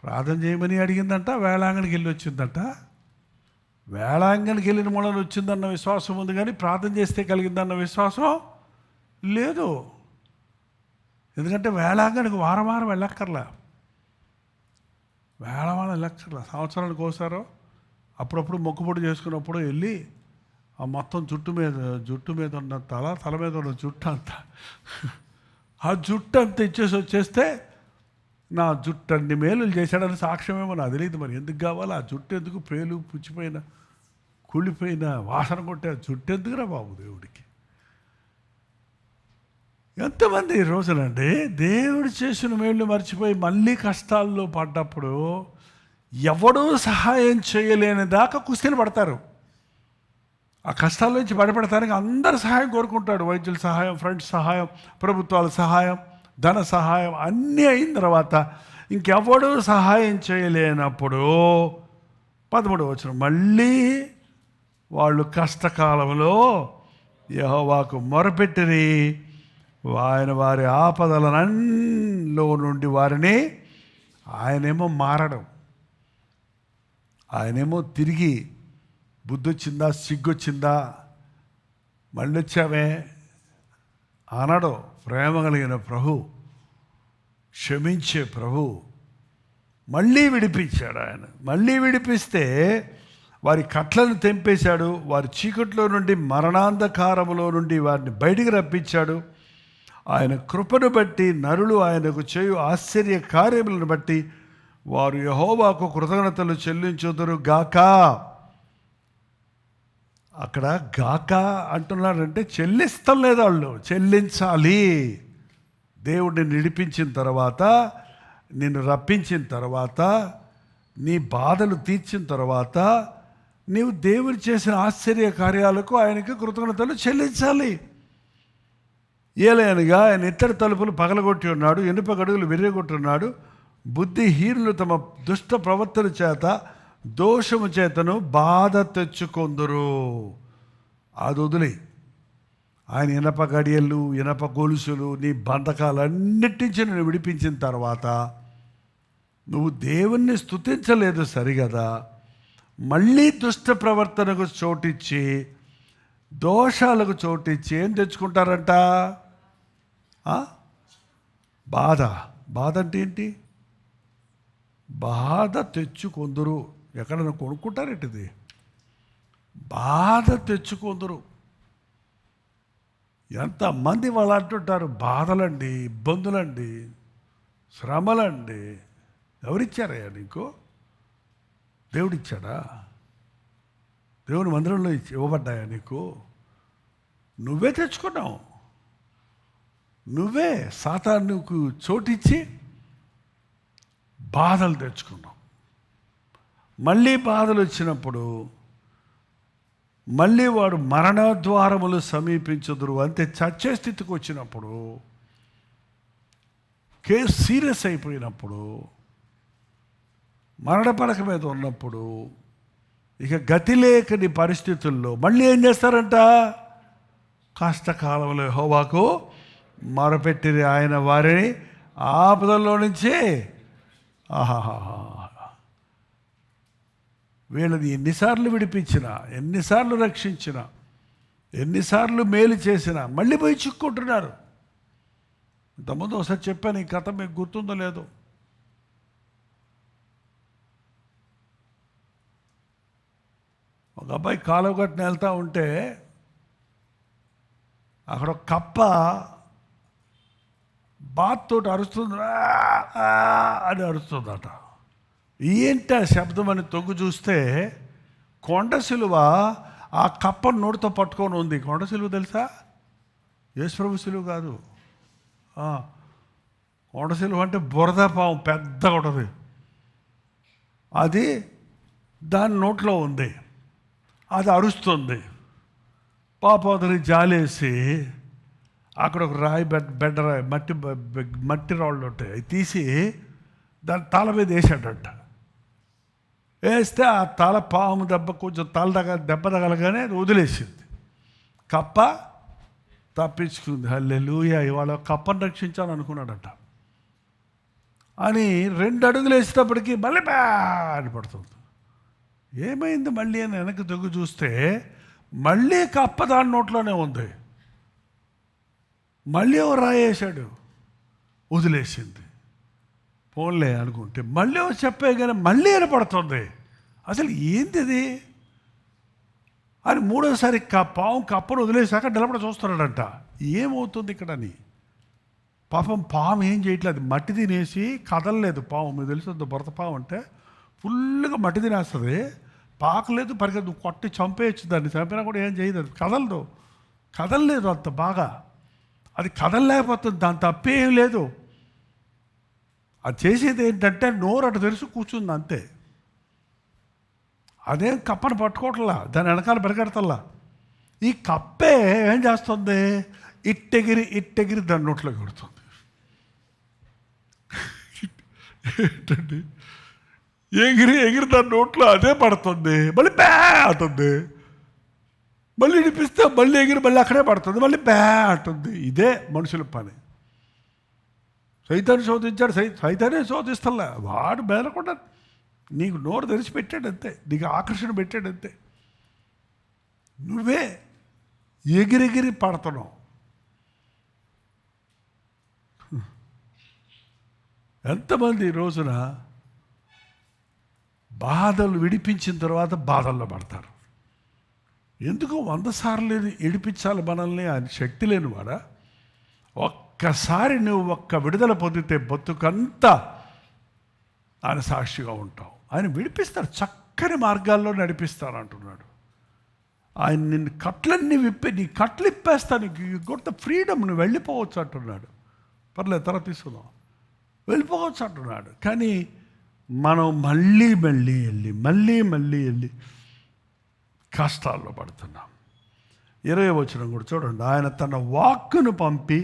ప్రార్థన చేయమని అడిగిందంట, వేళాంగనికి వెళ్ళి వచ్చిందంట. వేళాంగనికి వెళ్ళిన మూలన వచ్చిందన్న విశ్వాసం ఉంది, కానీ ప్రార్థన చేస్తే కలిగిందన్న విశ్వాసం లేదు. ఎందుకంటే వేళాంగనికి వారం వారం వెళ్ళక్కర్లా, వెళ్ళక్కర్లా. సంవత్సరానికి ఒకసారో అప్పుడప్పుడు మొక్కుబడి చేసుకున్నప్పుడు వెళ్ళి ఆ మొత్తం జుట్టు మీద ఉన్న తల మీద ఉన్న జుట్టు అంతా ఆ జుట్టు అంతా ఇచ్చేసి వచ్చేస్తే నా జుట్టు అన్ని మేలులు చేశాడని సాక్ష్యమేమో నాకు తెలియదు. మరి ఎందుకు కావాలి ఆ జుట్టు? ఎందుకు పేలు పుచ్చిపోయిన కుళ్ళిపోయిన వాసన కొట్టే ఆ జుట్టు ఎందుకురా బాబు దేవుడికి? ఎంతమంది ఈ రోజునండి దేవుడు చేసిన మేళ్ళు మర్చిపోయి మళ్ళీ కష్టాల్లో పడ్డప్పుడు ఎవడూ సహాయం చేయలేని దాకా కుస్తీలు పడతారు. ఆ కష్టాల నుంచి బయటపడటానికి అందరు సహాయం కోరుకుంటాడు. వైద్యుల సహాయం, ఫ్రెండ్స్ సహాయం, ప్రభుత్వాల సహాయం, ధన సహాయం అన్నీ అయిన తర్వాత ఇంకెవడూ సహాయం చేయలేనప్పుడు 13వ వచనం, మళ్ళీ వాళ్ళు కష్టకాలంలో యెహోవాకు మొరపెట్టిరి, ఆయన వారి ఆపదలనన్నిలో నుండి వారిని, ఆయనేమో మారడం, ఆయనేమో తిరిగి బుద్ధి వచ్చిందా, సిగ్గొచ్చిందా, మళ్ళీ వచ్చావే అనడు. ప్రేమ కలిగిన ప్రభు, క్షమించే ప్రభు మళ్ళీ విడిపించాడు. ఆయన మళ్ళీ విడిపిస్తే వారి కట్లను తెంపేశాడు, వారి చీకట్లో నుండి మరణాంధకారములో నుండి వారిని బయటికి రప్పించాడు. ఆయన కృపను బట్టి నరులు ఆయనకు చేయు ఆశ్చర్య కార్యములను బట్టి వారు యెహోవాకు కృతజ్ఞతలు చెల్లించుదురు గాక. అక్కడ గాక అంటున్నారంటే చెల్లిస్తాం లేదు, వాళ్ళు చెల్లించాలి. దేవుడిని నిడిపించిన తర్వాత, నిన్ను రప్పించిన తర్వాత, నీ బాధలు తీర్చిన తర్వాత నీవు దేవుడు చేసిన ఆశ్చర్య కార్యాలకు ఆయనకి కృతజ్ఞతలు చెల్లించాలి. ఏలయనగా ఆయన ఇత్తడి తలుపులు పగలగొట్టి ఉన్నాడు, ఇనుప గడుగులు విర్రగొట్టి ఉన్నాడు. బుద్ధిహీనులు తమ దుష్ట ప్రవర్తన చేత, దోషము చేతను బాధ తెచ్చుకొందురు. అది వదిలి ఆయన ఇనప గడియలు, ఇనప గొలుసులు, నీ బంధకాలన్నిటించి నేను విడిపించిన తర్వాత నువ్వు దేవుణ్ణి స్తుతించలేదు సరిగదా, మళ్ళీ దుష్ట ప్రవర్తనకు చోటిచ్చి, దోషాలకు చోటిచ్చి ఏం తెచ్చుకుంటారంట? బాధ అంటే ఏంటి? బాధ తెచ్చుకొందురు. ఎక్కడైనా కొనుక్కుంటారేంటిది? బాధ తెచ్చుకొందురు. ఎంతమంది వాళ్ళు అంటుంటారు, బాధలండి, ఇబ్బందులండి, శ్రమలండి. ఎవరిచ్చారయ్యా నీకు? దేవుడిచ్చాడా? దేవుని మందిరంలో ఇవ్వబడ్డాయా నీకు? నువ్వే తెచ్చుకున్నావు. నువ్వే సాతానుకు చోటిచ్చి బాధలు తెచ్చుకున్నావు. మళ్ళీ బాధలు వచ్చినప్పుడు మళ్ళీ వాడు మరణద్వారములు సమీపించుదురు. అంతే, చచ్చే స్థితికి వచ్చినప్పుడు, కేసు సీరియస్ అయిపోయినప్పుడు, మరణ పడక మీద ఉన్నప్పుడు, ఇక గతి లేకని పరిస్థితుల్లో మళ్ళీ ఏం చేస్తారంట? కష్టకాలంలో యెహోవాకు మొరపెట్టిరి, ఆయన వారిని ఆపదల్లో నుంచి వీళ్ళని ఎన్నిసార్లు విడిపించినా, ఎన్నిసార్లు రక్షించినా, ఎన్నిసార్లు మేలు చేసినా మళ్ళీ పోయి చిక్కుంటున్నారు. ఇంతకుముందు ఒకసారి చెప్పాను, ఈ కథ మీకు గుర్తుందో లేదో. ఒక అబ్బాయి కాలువ గట్టున వెళ్తూ ఉంటే అక్కడ ఒక కప్ప బాత్తోటి అరుస్తుంది, అని అరుస్తుందట. ఏంటి ఆ శబ్దం అని తొంగు చూస్తే కొండ సిలువ ఆ కప్ప నోటితో పట్టుకొని ఉంది. కొండ సిలువ తెలుసా? యేసుప్రభు సిలువ కాదు. కొండ సిలువ అంటే బురద పాము, పెద్దగా ఉంటుంది. అది దాని నోట్లో ఉంది, అది అరుస్తుంది. పాపం అతని జాలేసి అక్కడ ఒక రాయి బెడ్డరాయి, మట్టి రాళ్ళు ఉంటాయి, అవి తీసి దాని తల మీద వేసాడట. వేస్తే ఆ తల పాము దెబ్బ కొంచెం దెబ్బ తగలగానే అది వదిలేసింది. కప్ప తప్పించుకుంది. హల్లెలూయా, ఇవాళ కప్పను రక్షించాను అనుకున్నాడట. అని 2 అడుగులు వేసేటప్పటికి మళ్ళీ బ్యాడ్ పడుతుంది. ఏమైంది మళ్ళీ అని వెనక్కి తొగ్గు చూస్తే మళ్ళీ కప్ప దాని నోట్లోనే ఉంది. మళ్ళీ ఓ రాయేసాడు, వదిలేసింది. పోన్లే అనుకుంటే మళ్ళీ ఓ చెప్పే కానీ మళ్ళీ ఏర్పడుతుంది. అసలు ఏంటిది అని 3వసారి పాము కప్పను వదిలేసాక నిలబడ చూస్తున్నాడంట, ఏమవుతుంది ఇక్కడ అని. పాపం పాము ఏం చేయట్లేదు, మట్టి తినేసి కదలలేదు. పాము మీకు తెలుసు, భరత పాము అంటే ఫుల్గా మట్టి తినేస్తుంది, పాకలేదు, పరిగెత్తు, కొట్టి చంపేయచ్చు. దాన్ని చంపినా కూడా ఏం చేయదు, అది కదలలేదు అంత బాగా. అది కదలలేకపోతుంది, దాని తప్పేం లేదు. అది చేసేది ఏంటంటే నోరు అటు తెరిచి కూర్చుంది అంతే. అదేం కప్పను పట్టుకోవట్లా, దాని వెనకాల పరిగెడతల్లా. ఈ కప్పే ఏం చేస్తుంది, ఇట్టెగిరి దాని నోట్లోకి కొడుతుంది. ఏంటండి, ఎగిరి దాని నోట్లో అదే పడుతుంది, మళ్ళీ బ్యా అంటుంది. మళ్ళీ ఇడిపిస్తే మళ్ళీ ఎగిరి మళ్ళీ అక్కడే పడుతుంది, మళ్ళీ బ్యా అంటుంది. ఇదే మనుషుల పని. సైతాన్ని శోధించాడు, సైతానే శోధిస్తల్లా. వాడు బేలకుండా నీకు నోరు తెరిచి పెట్టాడంతే, నీకు ఆకర్షణ పెట్టాడంతే. నువ్వే ఎగిరెగిరి పడుతున్నావు. ఎంతమంది ఈ రోజున బాధలు విడిపించిన తర్వాత బాధల్లో పడతారు. ఎందుకు 100 సార్లు విడిపించాలి మనల్ని? ఆయన శక్తి లేనివాడా? ఒక్కసారి నువ్వు ఒక్క విడుదల పొందితే బతుకంతా ఆయన సాక్షిగా ఉంటావు. ఆయన విడిపిస్తాడు, చక్కని మార్గాల్లో నడిపిస్తాను అంటున్నాడు. ఆయన నిన్ను కట్లన్నీ నీ కట్లు ఇప్పేస్తాను, యూ గోట్ ద ఫ్రీడమ్, నువ్వు వెళ్ళిపోవచ్చు అంటున్నాడు. పర్లేదు, తర్వాత తీసుకుందాం, వెళ్ళిపోవచ్చు అంటున్నాడు. కానీ మనం మళ్ళీ వెళ్ళి కష్టాల్లో పడుతున్నాం. 20వ వచనం కూడా చూడండి. ఆయన తన వాక్కును పంపి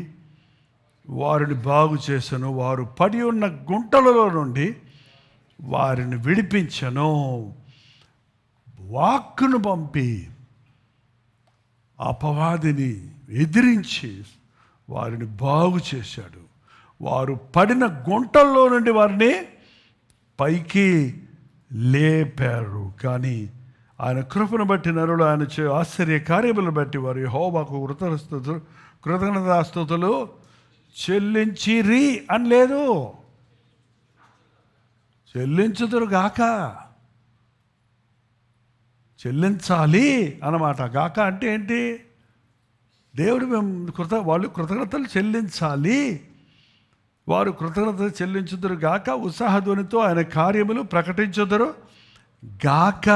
వారిని బాగు చేసెను, వారు పడి ఉన్న గుంటలలో నుండి వారిని విడిపించెను. వాక్కును పంపి అపవాదిని ఎదిరించి వారిని బాగు చేశాడు. వారు పడిన గుంటల్లో నుండి వారిని పైకి లేపారు. కానీ ఆయన కృపను బట్టి నరులు ఆయన ఆశ్చర్య కార్యములను బట్టి వారు యెహోవాకు కృతజ్ఞతాస్తుతులు చెల్లించిరి అని లేదు, చెల్లించుదురు గాక, చెల్లించాలి అన్నమాట. గాక అంటే ఏంటి? దేవుడు వాళ్ళు కృతజ్ఞతలు చెల్లించాలి. వారు కృతజ్ఞతలు చెల్లించుదురు గాక, ఉత్సాహధ్వనితో ఆయన కార్యములు ప్రకటించుదురు గాక.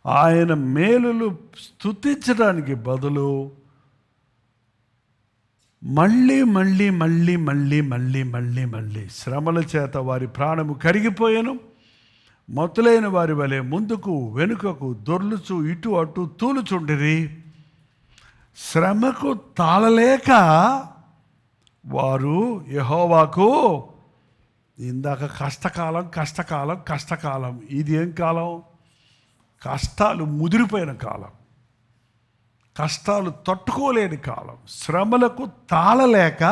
ఆయన మేలులు స్తుతించడానికి బదులు మళ్ళీ శ్రమల చేత వారి ప్రాణము కరిగిపోయాను, మత్తులైన వారి వలె ముందుకు వెనుకకు దొర్లుచు ఇటు అటు తూలుచుండిరి. శ్రమకు తాళలేక వారు యెహోవాకు, ఇందాక కష్టకాలం, ఇది ఏం కాలం? కష్టాలు ముదిరిపోయిన కాలం, కష్టాలు తట్టుకోలేని కాలం. శ్రమలకు తాళలేక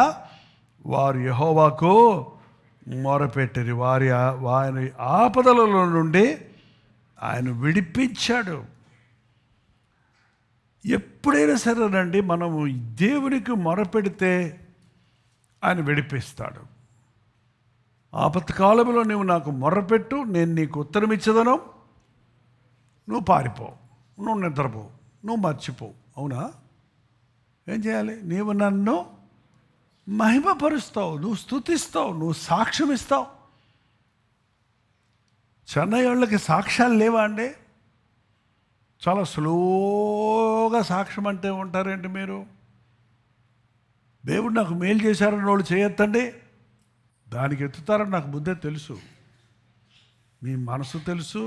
వారు యెహోవాకు మొరపెట్టిరి. ఆయన ఆపదలలో నుండి ఆయన విడిపించాడు. ఎప్పుడైనా సరేనండి, మనము దేవునికి మొరపెడితే ఆయన విడిపిస్తాడు. ఆపత్కాలంలో నువ్వు నాకు మొర్రపెట్టు, నేను నీకు ఉత్తరం ఇచ్చేదను. నువ్వు పారిపోవు, నువ్వు నిద్రపోవు, నువ్వు మర్చిపోవు. అవునా? ఏం చేయాలి? నీవు నన్ను మహిమపరుస్తావు, నువ్వు స్తుతిస్తావు, నువ్వు సాక్ష్యం ఇస్తావు. చెన్నై వాళ్ళకి సాక్ష్యాలు లేవా అండి? చాలా స్లోగా సాక్ష్యం అంటే ఉంటారేంటి మీరు? దేవుడు నాకు మేలు చేశారని వాళ్ళు చేయొద్దండి. దానికి ఎత్తుతారని నాకు ముందే తెలుసు. మీ మనసు తెలుసు,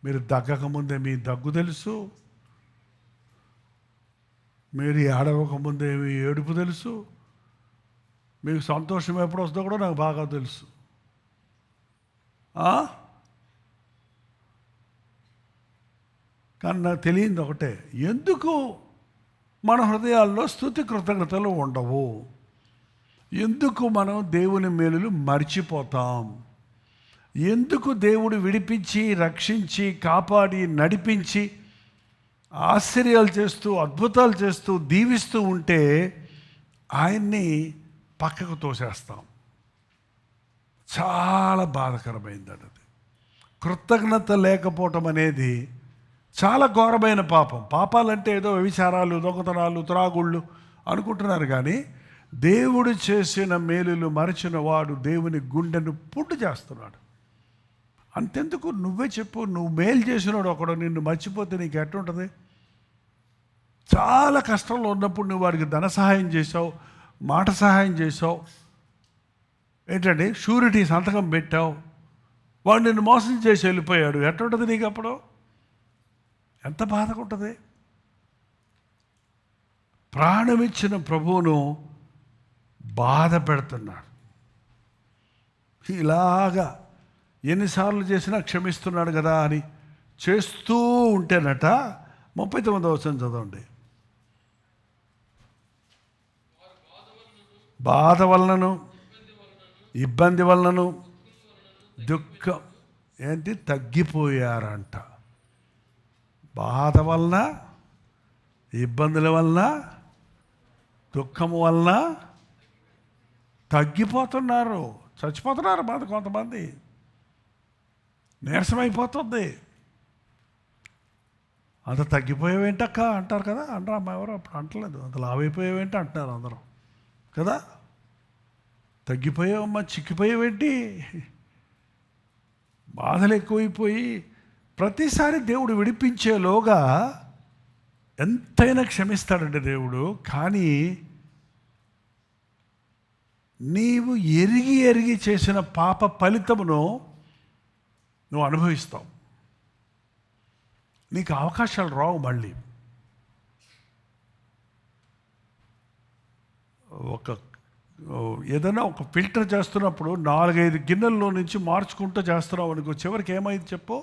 మీరు దగ్గకముందే మీ దగ్గు తెలుసు, మీరు ఏడవకముందే మీ ఏడుపు తెలుసు, మీకు సంతోషం ఎప్పుడు వస్తుందో కూడా నాకు బాగా తెలుసు. కానీ నాకు తెలియంది ఒకటే, ఎందుకు మన హృదయాల్లో స్తుతి కృతజ్ఞతలు ఉండవు? ఎందుకు మనం దేవుని మేలులు మర్చిపోతాం? ఎందుకు దేవుడు విడిపించి, రక్షించి, కాపాడి, నడిపించి, ఆశ్చర్యాలు చేస్తూ, అద్భుతాలు చేస్తూ, దీవిస్తూ ఉంటే ఆయన్ని పక్కకు తోసేస్తాం? చాలా బాధకరమైంది అది. కృతజ్ఞత లేకపోవటం అనేది చాలా ఘోరమైన పాపం. పాపాలంటే ఏదో వ్యభిచారాలు, దొంగతనాలు, త్రాగుళ్ళు అనుకుంటున్నారు, కానీ దేవుడు చేసిన మేలులు మరచిన వాడు దేవుని గుండెను పుట్టు చేస్తున్నాడు. అంతెందుకు, నువ్వే చెప్పు, నువ్వు మేలు చేసినాడు ఒకడు నిన్ను మర్చిపోతే నీకు ఎట్లుంటుంది? చాలా కష్టంలో ఉన్నప్పుడు నువ్వు వాడికి ధన సహాయం చేసావు, మాట సహాయం చేసావు, ఏంటండి షూరిటీ సంతకం పెట్టావు, వాడు నిన్ను మోసం చేసి వెళ్ళిపోయాడు. ఎట్లుంటుంది నీకు అప్పుడు? ఎంత బాధగా ఉంటుంది? ప్రాణమిచ్చిన ప్రభువును బాధ పెడుతున్నాడు. ఇలాగా ఎన్నిసార్లు చేసినా క్షమిస్తున్నాడు కదా అని చేస్తూ ఉంటేనట 39వ వచనం చదవండి. బాధ వలనను, ఇబ్బంది వలనను, దుఃఖం ఏంటి తగ్గిపోయారంట. బాధ వలన, ఇబ్బందుల వలన, దుఃఖము వలన తగ్గిపోతున్నారు, చచ్చిపోతున్నారు. బాధ కొంతమంది నీరసమైపోతుంది. అంత తగ్గిపోయేవేంటక్క అంటారు కదా, అంటారు. అమ్మ ఎవరు అప్పుడు అంటలేదు, అంత లావైపోయేవేంటి అంటున్నారు అందరూ కదా. తగ్గిపోయావమ్మా, చిక్కిపోయేవేంటి? బాధలు ఎక్కువైపోయి ప్రతిసారి దేవుడు విడిపించేలోగా ఎంతైనా క్షమిస్తాడండి దేవుడు. కానీ నీవు ఎరిగి చేసిన పాప ఫలితమును నువ్వు అనుభవిస్తావు. నీకు అవకాశాలు రావు మళ్ళీ. ఏదైనా ఒక ఫిల్టర్ చేస్తున్నప్పుడు 4-5 గిన్నెల్లో నుంచి మార్చుకుంటూ చేస్తున్నావు అనుకో, చివరికి ఏమైంది చెప్పు?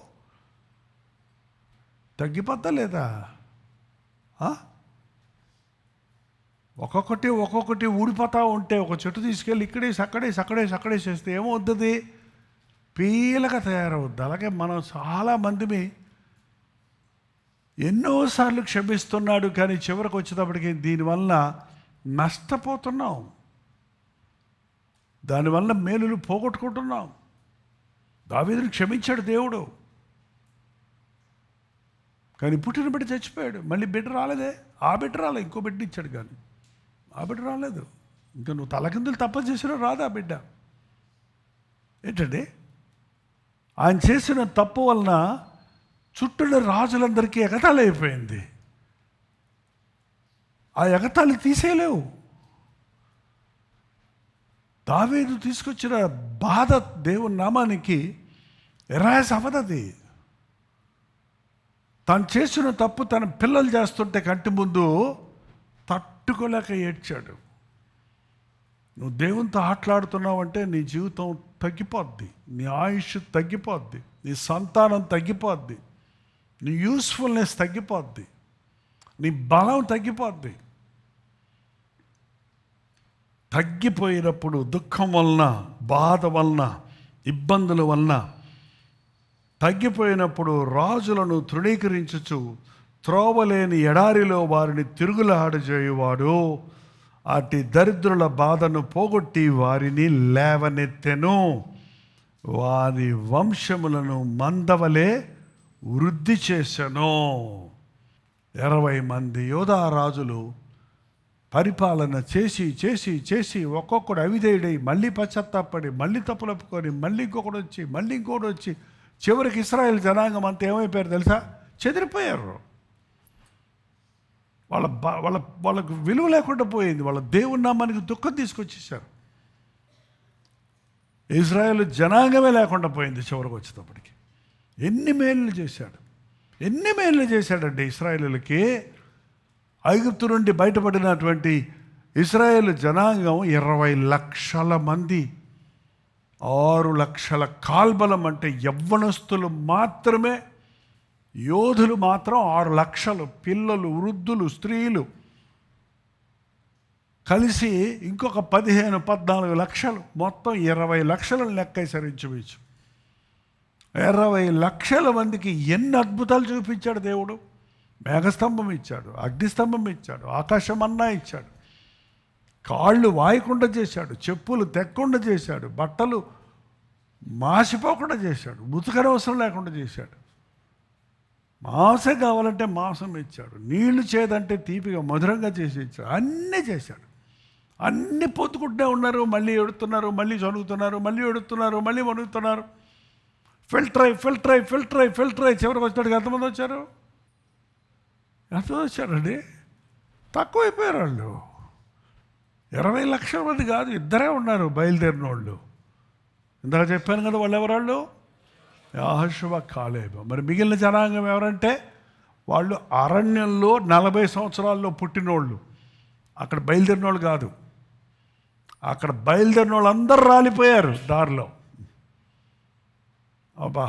తగ్గిపోద్దా లేదా? ఒక్కొక్కటి ఊడిపోతూ ఉంటే ఒక చెట్టు తీసుకెళ్ళి అక్కడే చేస్తే ఏమవుతుంది? పీలగా తయారవుద్ది. అలాగే మనం చాలామందిని ఎన్నోసార్లు క్షమిస్తున్నాడు, కానీ చివరికి వచ్చేటప్పటికి దీనివల్ల నష్టపోతున్నాం, దానివల్ల మేలులు పోగొట్టుకుంటున్నాం. దావీదుని క్షమించాడు దేవుడు, కానీ పుట్టిన బిడ్డ చచ్చిపోయాడు. మళ్ళీ బిడ్డ రాలేదే, ఆ బిడ్డ రాలే, ఇంకో బిడ్డ ఇచ్చాడు, కానీ ఆ బిడ్డ రాలేదు. ఇంకా నువ్వు తలకిందులు తప్ప చేసినా రాదు ఆ బిడ్డ. ఏంటండి, ఆయన చేసిన తప్పు వలన చుట్టూన్న రాజులందరికీ ఎగతాళి అయిపోయింది. ఆ ఎగతాళి తీసేయలేవు. దావీదు తీసుకొచ్చిన బాధ దేవుని నామానికి ఎరాస్ అవ్వదది. తను చేసిన తప్పు తన పిల్లలు చేస్తుంటే కంటి ముందు తట్టుకోలేక ఏడ్చాడు. నువ్వు దేవునితో ఆటలాడుతున్నావు అంటే నీ జీవితం తగ్గిపోద్ది, నీ ఆయుష్ తగ్గిపోద్ది, నీ సంతానం తగ్గిపోద్ది, నీ యూస్ఫుల్నెస్ తగ్గిపోద్ది, నీ బలం తగ్గిపోద్ది. తగ్గిపోయినప్పుడు దుఃఖం వలన, బాధ వలన, ఇబ్బందుల వలన తగ్గిపోయినప్పుడు రాజులను తృణీకరించుచు త్రోవలేని ఎడారిలో వారిని తిరుగులాడజేయువాడు అట్టి దరిద్రుల బాధను పోగొట్టి వారిని లేవనెత్తెను. వారి వంశములను మందవలే వృద్ధి చేసెను. 20 మంది యోధా రాజులు పరిపాలన చేసి చేసి చేసి ఒక్కొక్కడు అవిధేయుడై మళ్ళీ పశ్చాత్తాపడి మళ్ళీ తప్పులప్పుకొని మళ్ళీ ఇంకొకటి వచ్చి మళ్ళీ ఇంకోటి వచ్చి చివరికి ఇశ్రాయేల్ జనాంగం అంతా ఏమైపోయారు తెలుసా? చెదిరిపోయారు. వాళ్ళకు విలువ లేకుండా పోయింది. వాళ్ళ దేవుని నామానికి దుఃఖం తీసుకొచ్చేసారు. ఇశ్రాయేల్ జనాంగమే లేకుండా పోయింది చివరికి వచ్చేటప్పటికి. ఎన్ని మేళ్ళు చేశాడండి ఇశ్రాయేలులకి. ఐగుప్తు నుండి బయటపడినటువంటి ఇశ్రాయేల్ జనాంగం 20 లక్షల మంది. 6 లక్షల కాల్బలం అంటే యవ్వనస్తులు మాత్రమే. యోధులు మాత్రం 6 లక్షలు. పిల్లలు, వృద్ధులు, స్త్రీలు కలిసి ఇంకొక 14 లక్షలు. మొత్తం 20 లక్షలను లెక్కేశారు ఇంచుమించు. 20 లక్షల మందికి ఎన్ని అద్భుతాలు చూపించాడు దేవుడు. మేఘస్తంభం ఇచ్చాడు, అగ్నిస్తంభం ఇచ్చాడు, ఆకాశం అన్నా ఇచ్చాడు, కాళ్ళు వాయకుండా చేశాడు, చెప్పులు తెక్కకుండా చేశాడు, బట్టలు మాసిపోకుండా చేశాడు, ఉతకనవసరం లేకుండా చేశాడు. మాంసం కావాలంటే మాంసం ఇచ్చాడు, నీళ్లు చేదంటే తీపిగా మధురంగా చేసి ఇచ్చాడు. అన్నీ చేశాడు. అన్నీ పొత్తుకుంటూనే ఉన్నారు. మళ్ళీ ఎడుతున్నారు, మళ్ళీ చదువుతున్నారు, మళ్ళీ ఎడుతున్నారు, మళ్ళీ వణుకుతున్నారు. ఫిల్టర్ అయి చివరికి వచ్చినట్టుగా ఎంతమంది వచ్చారు? ఎంతమంది వచ్చారండి? తక్కువైపోయారు వాళ్ళు. 20 లక్షల మంది కాదు, 2 ఉన్నారు బయలుదేరిన వాళ్ళు. ఇందాక చెప్పాను కదా వాళ్ళు ఎవరాళ్ళు? యెహోషువ, కాలేబు. మరి మిగిలిన జనాంగం ఎవరంటే వాళ్ళు అరణ్యంలో 40 సంవత్సరాల్లో పుట్టినోళ్ళు. అక్కడ బయలుదేరిన వాళ్ళు కాదు. అక్కడ బయలుదేరిన వాళ్ళు అందరూ రాలిపోయారు దారిలో. అబ్బా,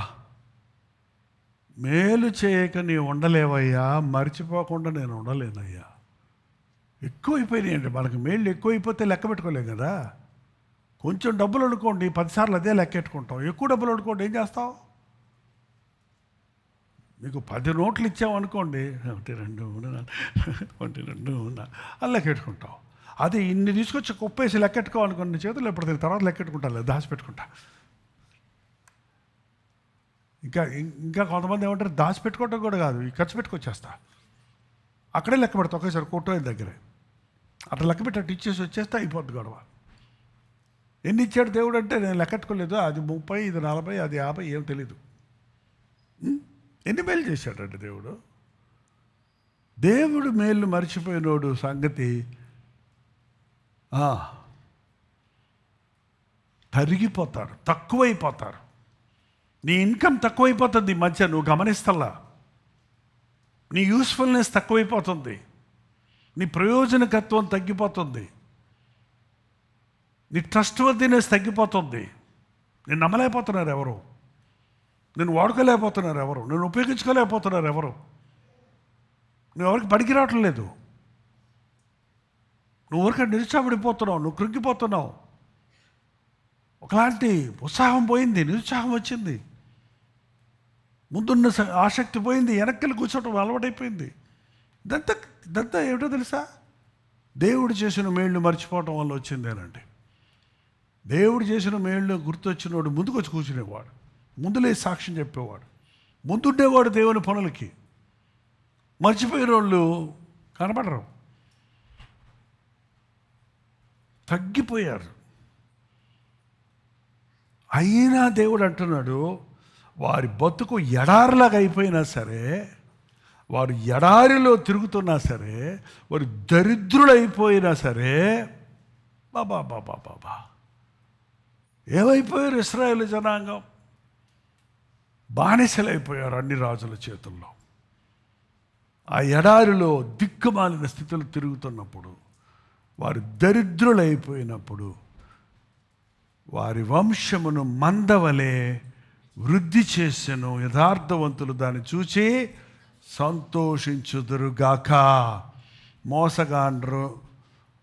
మేలు చేయక నీ ఉండలేవయ్యా, మర్చిపోకుండా నేను ఉండలేనయ్యా. ఎక్కువైపోయినాయండి మనకు. మేళ్ళు ఎక్కువైపోతే లెక్క పెట్టుకోలేం కదా. కొంచెం డబ్బులు అనుకోండి 10 సార్లు అదే లెక్కెట్టుకుంటాం. ఎక్కువ డబ్బులు అనుకోండి ఏం చేస్తావు? మీకు 10 నోట్లు ఇచ్చామనుకోండి, 1 2 అది లెక్కెట్టుకుంటాం. అది ఇన్ని తీసుకొచ్చి కుప్పేసి లెక్కెట్టుకోవాలనుకోండి చేతులు ఎప్పుడు తర్వాత లెక్కెట్టుకుంటా, దాచిపెట్టుకుంటా. ఇంకా కొంతమంది ఏమంటారు, దాచిపెట్టుకోవటం కూడా కాదు, ఈ ఖర్చు పెట్టుకొచ్చేస్తా. అక్కడే లెక్క పెడతా ఒకేసారి కొట్టోయిన దగ్గరే. అట్లా లెక్క పెట్టి ఇచ్చేసి వచ్చేస్తే అయిపోద్ది గొడవ. ఎన్ని ఇచ్చాడు దేవుడు అంటే నేను లెక్కెట్టుకోలేదు. అది 30, ఇది 40, అది 50, ఏం తెలీదు. ఎన్ని మేలు చేశాడంటే దేవుడు. దేవుడు మేలు మర్చిపోయినోడు సంగతి తరిగిపోతారు, తక్కువైపోతారు. నీ ఇన్కమ్ తక్కువైపోతుంది ఈ మధ్య, నువ్వు గమనిస్తల్లా. నీ యూస్ఫుల్నెస్ తక్కువైపోతుంది, నీ ప్రయోజనకత్వం తగ్గిపోతుంది, నీ ట్రస్ట్వర్దినెస్ తగ్గిపోతుంది. నేను నమ్మలేకపోతున్నారు ఎవరు, నేను వాడుకోలేకపోతున్నారు ఎవరు, నేను ఉపయోగించుకోలేకపోతున్నారు ఎవరు. నువ్వు ఎవరికి పనికి రావటం లేదు, నువ్వు ఎవరికి నిరుత్సాహపడిపోతున్నావు, నువ్వు కృంగిపోతున్నావు. ఒకలాంటి ఉత్సాహం పోయింది, నిరుత్సాహం వచ్చింది, ముందున్న ఆసక్తి పోయింది, వెనక్కి కూర్చోవటం అలవాటైపోయింది. ఇదంతా ఏమిటో తెలుసా? దేవుడు చేసిన మేళ్ళు మర్చిపోవటం వల్ల వచ్చిందేనండి. దేవుడు చేసిన మేళ్ళు గుర్తొచ్చినవాడు ముందుకు వచ్చి కూర్చునేవాడు, ముందులే సాక్ష్యం చెప్పేవాడు, ముందుండేవాడు దేవుని పనులకి. మర్చిపోయిన వాళ్ళు కనపడరు, తగ్గిపోయారు. అయినా దేవుడు అంటున్నాడు, వారి బతుకు ఎడారిలాగా అయిపోయినా సరే, వారు ఎడారిలో తిరుగుతున్నా సరే, వారు దరిద్రులైపోయినా సరే, బాబా ఏమైపోయారు ఇశ్రాయేలు జనాంగం? బానిసలైపోయారు అన్ని రాజుల చేతుల్లో. ఆ ఎడారిలో దిక్కుమాలిన స్థితులు తిరుగుతున్నప్పుడు, వారు దరిద్రులైపోయినప్పుడు, వారి వంశమును మందవలే వృద్ధి చేసెను. యథార్థవంతులు దాన్ని చూచి సంతోషించుదురుగాక.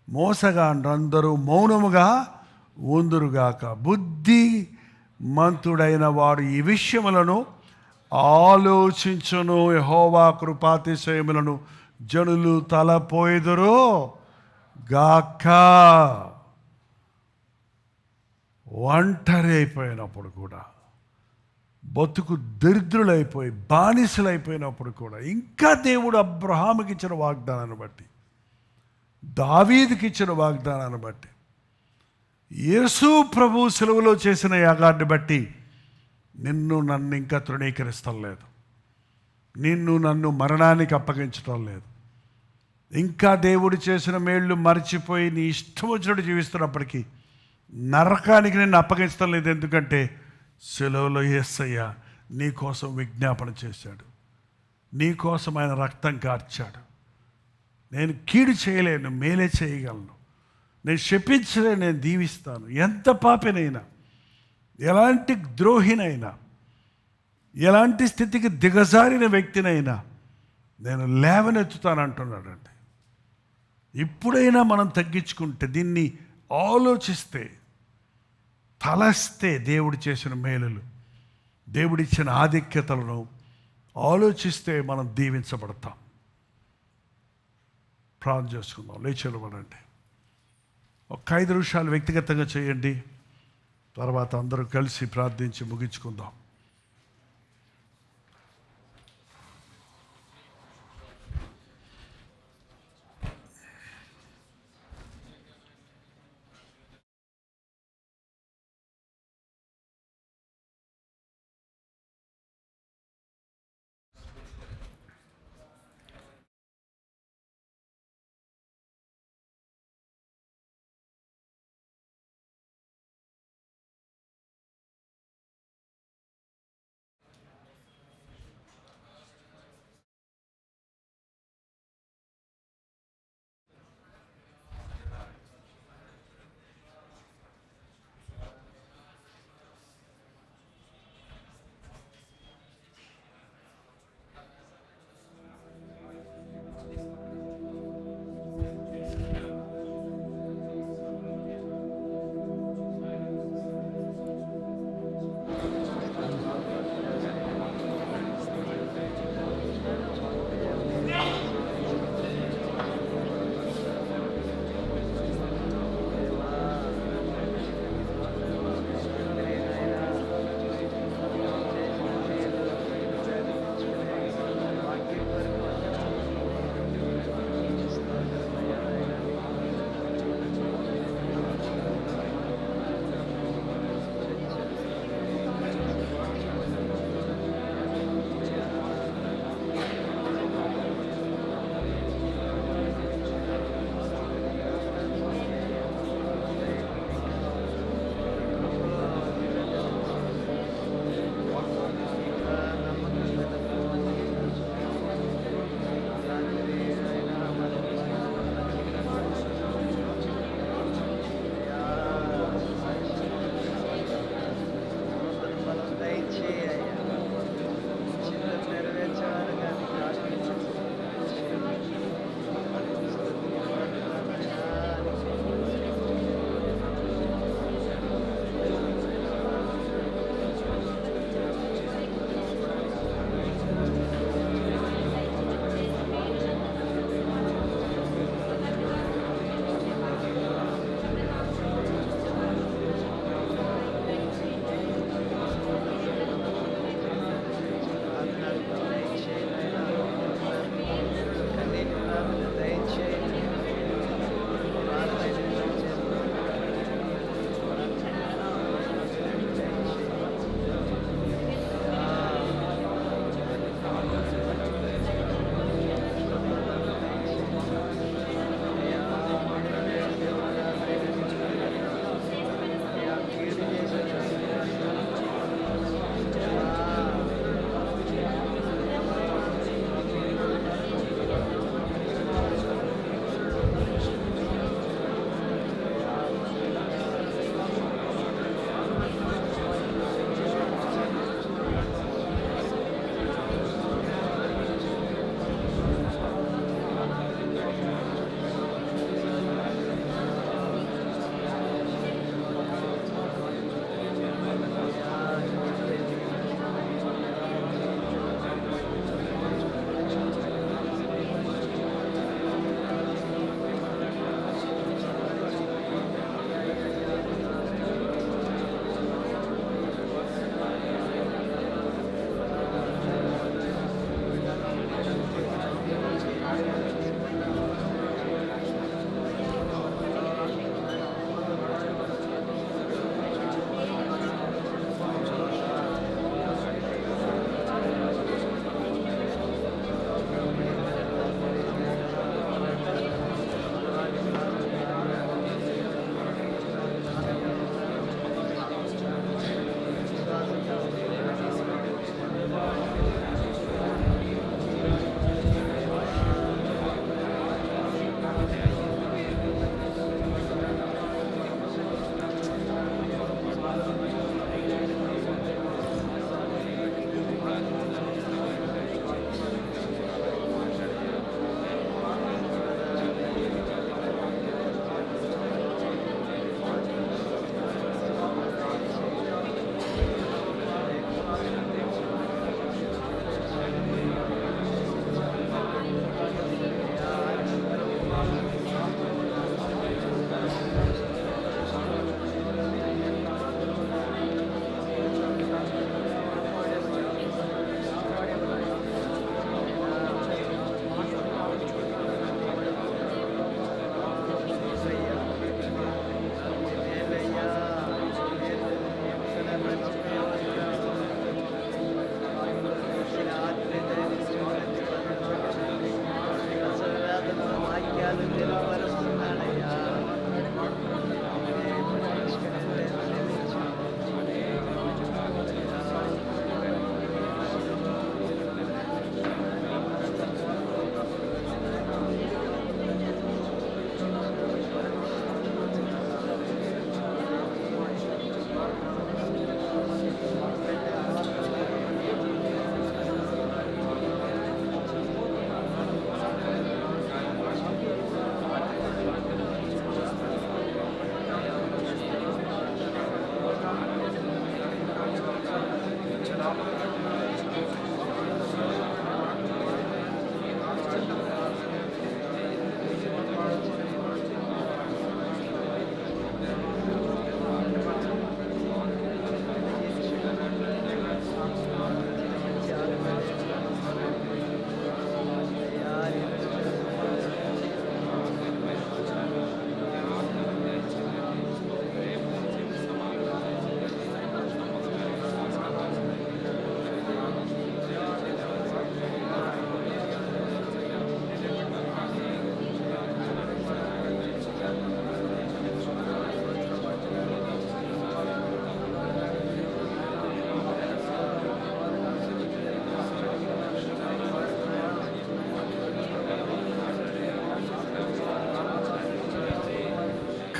మోసగాండ్రందరూ మౌనముగా ఉందురుగాక. బుద్ధి మంతుడైన వాడు ఈ విషయములను ఆలోచించును. యెహోవా కృపాతిశయములను జనులు తలపోయిదురు గాక. ఒంటరి అయిపోయినప్పుడు కూడా, బతుకు దరిద్రులైపోయి బానిసలైపోయినప్పుడు కూడా, ఇంకా దేవుడు అబ్రహాముకి ఇచ్చిన వాగ్దానాన్ని బట్టి, దావీదుకి ఇచ్చిన వాగ్దానాన్ని బట్టి, యేసు ప్రభు సెలవులో చేసిన యాగాన్ని బట్టి నిన్ను నన్ను ఇంకా తృణీకరిస్తం లేదు. నిన్ను నన్ను మరణానికి అప్పగించటం లేదు. ఇంకా దేవుడు చేసిన మేళ్ళు మర్చిపోయి నీ ఇష్టం వచ్చినట్టు జీవిస్తున్నప్పటికీ నరకానికి నిన్ను అప్పగించడం లేదు. ఎందుకంటే సెలవులో యేసయ్య నీ కోసం విజ్ఞాపన చేశాడు. నీ కోసం ఆయన రక్తం కార్చాడు. నేను కీడు చేయలేను, మేలే చేయగలను. నేను శపించలేను, నేను దీవిస్తాను. ఎంత పాపినైనా, ఎలాంటి ద్రోహినైనా, ఎలాంటి స్థితికి దిగజారిన వ్యక్తినైనా నేను లేవనెత్తుతానంటున్నాడండి. ఇప్పుడైనా మనం తగ్గించుకుంటే, దీన్ని ఆలోచిస్తే, తలస్తే, దేవుడు చేసిన మేలులు, దేవుడిచ్చిన ఆధిక్యతలను ఆలోచిస్తే మనం దీవించబడతాం. ప్రార్థన చేసుకుందాం. లేచెలబడండి. ఒక 5 నిమిషాలు వ్యక్తిగతంగా చేయండి. తర్వాత అందరూ కలిసి ప్రార్థించి ముగించుకుందాం.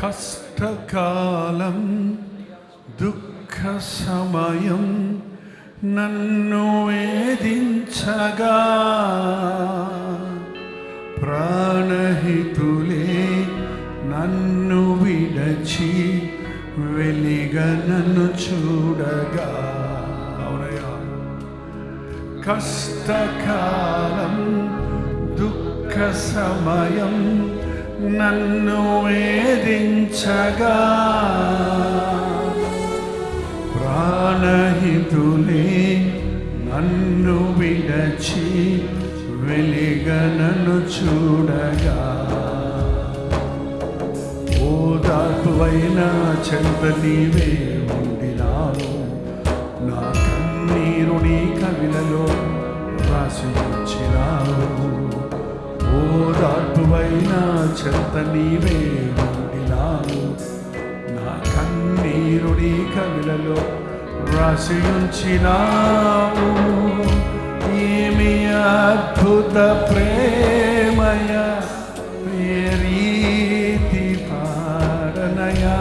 కష్టకాలం దుఃఖ సమయం నన్ను వేధించగా ప్రాణహితులే నన్ను విడచి వెలిగా నన్ను చూడగా. అవునయ్యా. కష్టకాలం దుఃఖ సమయం నన్ను వేధించగా ప్రాణహితులే నన్ను విడచి వెలిగా నన్ను చూడగా ఓదార్పువైన చెంత నీవే ఉండినావు. నా కన్నీరు నీ కవిలలో రాసి ఉంచినావు. ఓదార్పువైన చెంత నీవే ఉండినావు. నా కన్నీరు నీ కవిలలో రాసి ఉంచినావు. ఏమి అద్భుత ప్రేమయ ఏ రీతి పాడనయా.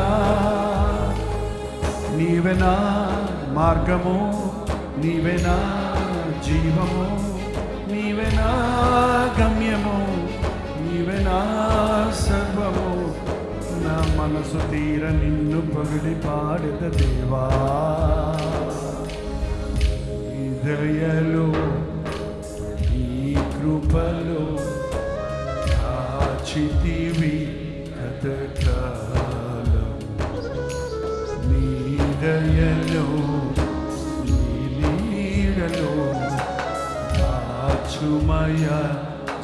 నీవే నా మార్గము, నీవే నా జీవము, నీవే నా గమ్యము, నీవే నా సర్వము. నా మనసు తీర నిన్ను పొగిడి పాడెద దేవా. ఈ దయలో ఈ కృపలో కాచితివి కథకాలం. నీ దయలో నీ నీడలో కాచుమయ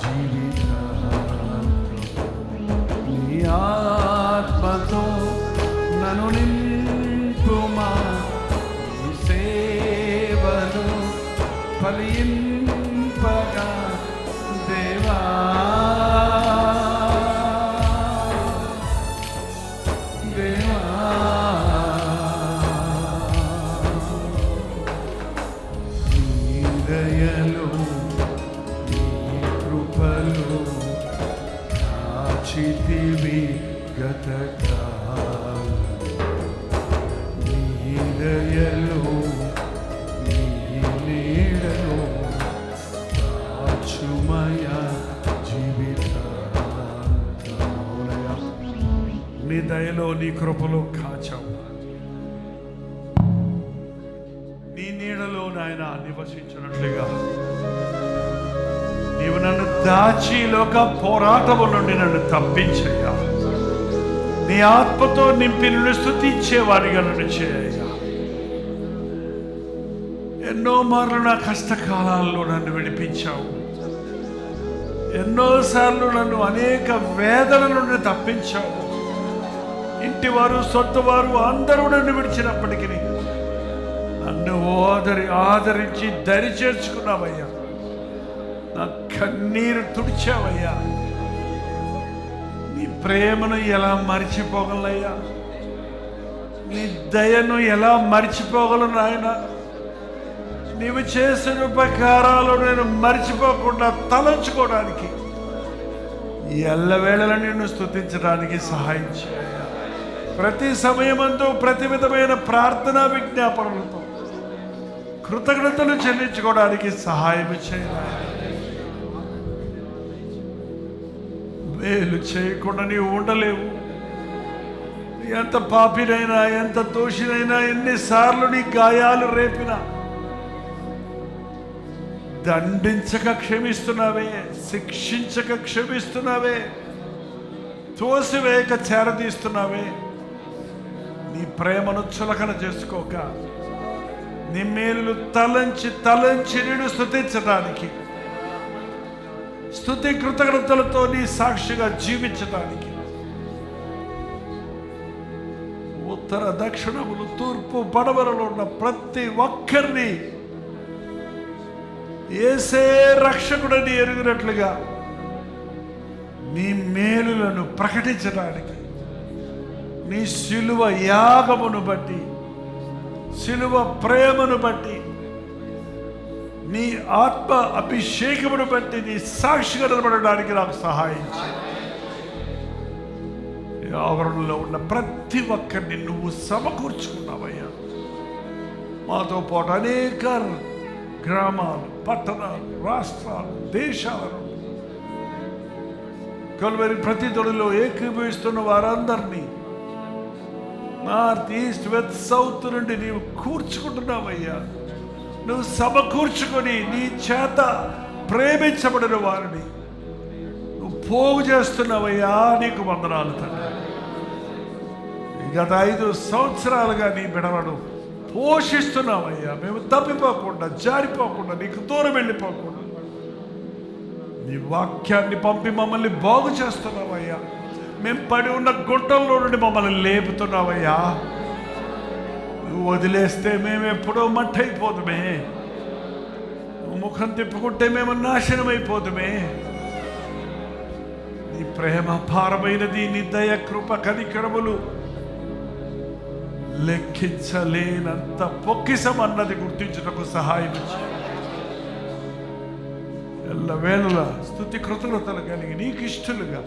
జీవితం. నీ ఆత్మతో నన్ను నింపుమా. నీ సేవలో ఫలింపగా దేవా. దేవా నీ దయలో నీ కృపలో కాచితివి గతకాలం. నీ దయలో నీ నీడలో కాచుమయ జీవితాంతం. నీ దయలో నీ కృపలో కాచావు. నీ నీడలో నాయన నివసించినట్లుగా నీవు నన్ను దాచి లోక పోరాటము నుండి నన్ను తప్పించయ్యా. నీ ఆత్మతో నింపి నిన్ను స్తుతించేవాడిగా నన్ను చేయయ్యా. ఎన్నో మార్లు నా కష్టకాలాల్లో నన్ను విడిపించావు. ఎన్నోసార్లు నన్ను అనేక వేదన నుండి తప్పించావు. ఇంటివారు సొంతవారు అందరూ నన్ను విడిచినప్పటికీ నన్ను ఆదరించి దరి చేర్చుకున్నావయ్యా. నా కన్నీరు తుడిచావయ్యా. నీ ప్రేమను ఎలా మరిచిపోగలయ్యా. నీ దయను ఎలా మరిచిపోగలను నాయన. నీవు చేసిన ఉపకారాలు నేను మరిచిపోకుండా తలంచుకోవడానికి ఎల్లవేళలా నిన్ను స్తుతించడానికి సహాయం చేయ. ప్రతి సమయమందు ప్రతి విధమైన ప్రార్థనా విజ్ఞాపనలతో కృతజ్ఞతలు చెల్లించుకోవడానికి సహాయం చేయాలి. మేలు చేయకుండా నీవు ఉండలేవు. ఎంత పాపినైనా ఎంత దోషినైనా ఎన్నిసార్లు నీ గాయాలు రేపినా దండించక క్షమిస్తున్నావే, శిక్షించక క్షమిస్తున్నావే, తోసివేయక చేరదీస్తున్నావే. నీ ప్రేమను చులకన చేసుకోక నీ మేలు తలంచి నిన్ను స్తుతించడానికి, స్తుతి కృతజ్ఞతలతో నీ సాక్షిగా జీవించడానికి ఉత్తర దక్షిణములు తూర్పు పడమరలో ఉన్న ప్రతి ఒక్కరిని యేసే రక్షకుడని ఎరుగునట్లుగా నీ మేలులను ప్రకటించడానికి, నీ శిలువ యాగమును బట్టి, శిలువ ప్రేమను బట్టి, నీ ఆత్మ అభిషేకమును బట్టి నీ సాక్షిగా నిలబడడానికి నాకు సహాయం చేయి. ఈ ఆవరణలో ఉన్న ప్రతి ఒక్కరిని నువ్వు సమకూర్చుకున్నావయ్యా. మాతో పాటు అనేక గ్రామాలు, పట్టణాలు, రాష్ట్రాలు, దేశాలను కల్వరి ప్రతి తొడిలో ఏకీభవిస్తున్న వారందరినీ నార్త్, ఈస్ట్, వెస్ట్, సౌత్ నుండి నీవు కూర్చుకుంటున్నావయ్యా. నువ్వు సమకూర్చుకొని నీ చేత ప్రేమించబడిన వారిని నువ్వు పోగు చేస్తున్నావయ్యా. నీకు వందనాలు తండ్రి. గత 5 సంవత్సరాలుగా నీ బిడలను పోషిస్తున్నావయ్యా. మేము తప్పిపోకుండా, జారిపోకుండా, నీకు దూరం వెళ్ళిపోకుండా నీ వాక్యాన్ని పంపి మమ్మల్ని బాగు చేస్తున్నావయ్యా. మేము పడి ఉన్న గుంటల్లో నుండి మమ్మల్ని లేపుతున్నావయ్యా. నువ్వు వదిలేస్తే మేము ఎప్పుడో మట్టయిపోదుమే. నువ్వు ముఖం తిప్పుకుంటే మేము నాశనం అయిపోదుమే. నీ ప్రేమ భారమైనది, నీ దయ, కృప, కనికరములు లెక్కించలేనంత పొక్కిసం అన్నది గుర్తించుటకు సహాయం ఇచ్చి ఎల్లవేళలా స్తుతి కృతజ్ఞతలు కలిగి నీకు ఇష్టలుగా,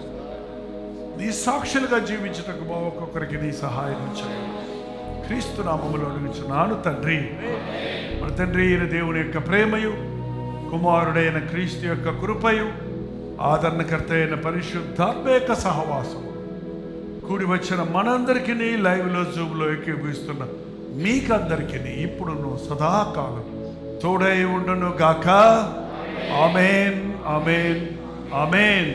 నీ సాక్షులుగా జీవించుటకు మా ఒక్కొక్కరికి నీ సహాయం ఇచ్చాయి. క్రీస్తు నామములో అడుగుచున్నాను తండ్రి. మన తండ్రి అయిన దేవుని యొక్క ప్రేమయు, కుమారుడైన క్రీస్తు యొక్క కృపయు, ఆదరణకర్త అయిన పరిశుద్ధాత్మ యొక్క సహవాసం కూడి వచ్చిన మనందరికీ, లైవ్లో జూమ్లో ఏకీభవిస్తున్న మీకందరికీ ఇప్పుడును సదాకాలం తోడై ఉండును గాక. ఆమేన్, ఆమేన్, ఆమేన్.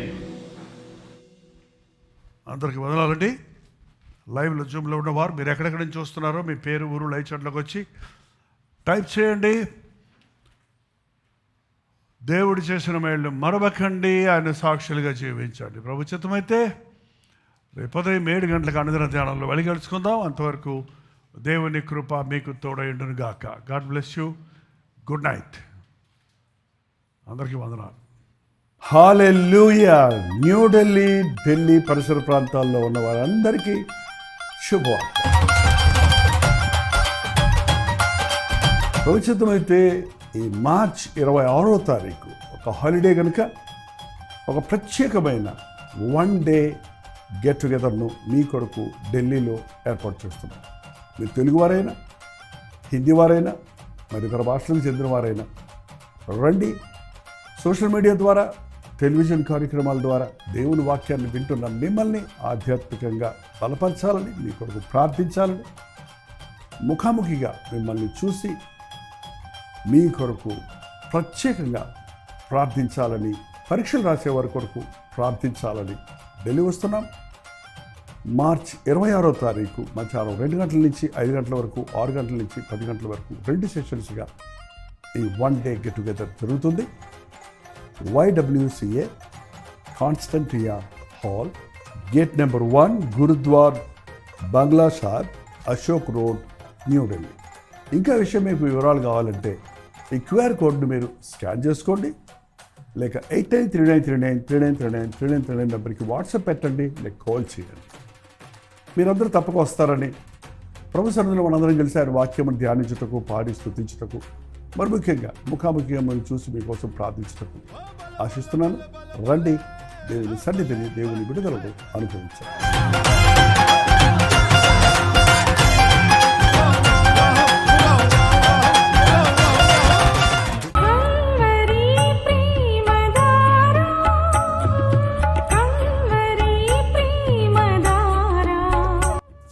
అందరికి వదలాలండి. లైవ్లో జూమ్లో ఉన్నవారు మీరు ఎక్కడెక్కడి నుంచి చూస్తున్నారో మీ పేరు, ఊరు, లైవ్ చాట్లోకి వచ్చి టైప్ చేయండి. దేవుడు చేసిన మేళ్ళు మరవకండి, ఆయన సాక్షులుగా జీవించండి. ప్రభు చిత్తమైతే రేపు ఉదయం 7 గంటలకు అనుదిన ధ్యానంలో వెలిగలుచుకుందాం. అంతవరకు దేవుని కృప మీకు తోడైండును గాక. God bless you. Good night. అందరికీ వందనాలు. హల్లెలూయా. న్యూఢిల్లీ, ఢిల్లీ పరిసర ప్రాంతాల్లో ఉన్న వారందరికీ శుభవార్త. భవిష్యత్తుమైతే ఈ మార్చ్ 26వ తారీఖు ఒక హాలిడే కనుక ఒక ప్రత్యేకమైన 1 డే గెట్ టుగెదర్ను మీ కొరకు ఢిల్లీలో ఏర్పాటు చేస్తున్నాం. మీరు తెలుగువారైనా, హిందీ వారైనా, మరి ఇతర భాషలకు చెందిన వారైనా రండి. సోషల్ మీడియా ద్వారా, టెలివిజన్ కార్యక్రమాల ద్వారా దేవుని వాక్యాన్ని వింటున్న మిమ్మల్ని ఆధ్యాత్మికంగా బలపరచాలని, మీ కొరకు ప్రార్థించాలని, ముఖాముఖిగా మిమ్మల్ని చూసి మీ కొరకు ప్రత్యేకంగా ప్రార్థించాలని, పరీక్షలు రాసేవారి కొరకు ప్రార్థించాలని ఢిల్లీ వస్తున్నాం. మార్చ్ 26వ తారీఖు మధ్యాహ్నం 2 గంటల నుంచి 5 గంటల వరకు, 6 గంటల నుంచి 10 గంటల వరకు 2 సెషన్స్గా ఈ 1 డే గెట్ టుగెదర్ జరుగుతుంది. YWCA Constantia hall, gate number 1, Gurdwara Bangla Sahib, Ashok road, New Delhi. ఇంకా విషయం మీకు వివరాలు కావాలంటే ఈ QR కోడ్ను మీరు స్కాన్ చేసుకోండి, లేక 893939393939 నెంబర్కి వాట్సాప్ పెట్టండి, లేక కాల్ చేయండి. మీరందరూ తప్పక వస్తారని, ప్రభు సన్నిధిలో మనందరం కలిసి ఆయన వాక్యమును ధ్యానించుటకు, పాడి స్తుతించుటకు, మరి ముఖ్యంగా ముఖాముఖిగా మనం చూసి మీకోసం ప్రార్థించుటకు ఆశిస్తున్నాను. రండి, దేవుని సన్నిధిని, దేవుని విడుదలను అనుభవించాలి.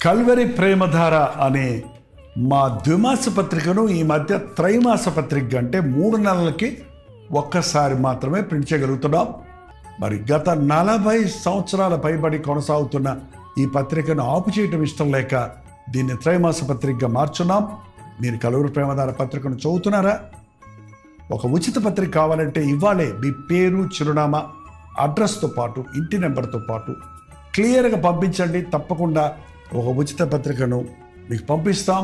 కల్వరి ప్రేమధార అనే మా ద్విమాస పత్రికను ఈ మధ్య త్రైమాస పత్రిక అంటే 3 నెలలకి ఒక్కసారి మాత్రమే ప్రింట్ చేయగలుగుతున్నాం. మరి గత 40 సంవత్సరాల పైబడి కొనసాగుతున్న ఈ పత్రికను ఆపు చేయటం ఇష్టం లేక దీన్ని త్రైమాస పత్రికగా మార్చున్నాం. మీరు కల్వరి ప్రేమధార పత్రికను చదువుతున్నారా? ఒక ఉచిత పత్రిక కావాలంటే ఇవ్వాలే మీ పేరు, చిరునామా, అడ్రస్తో పాటు, ఇంటి నెంబర్తో పాటు క్లియర్గా పంపించండి. తప్పకుండా ఒక ఉచిత పత్రికను మీకు పంపిస్తాం.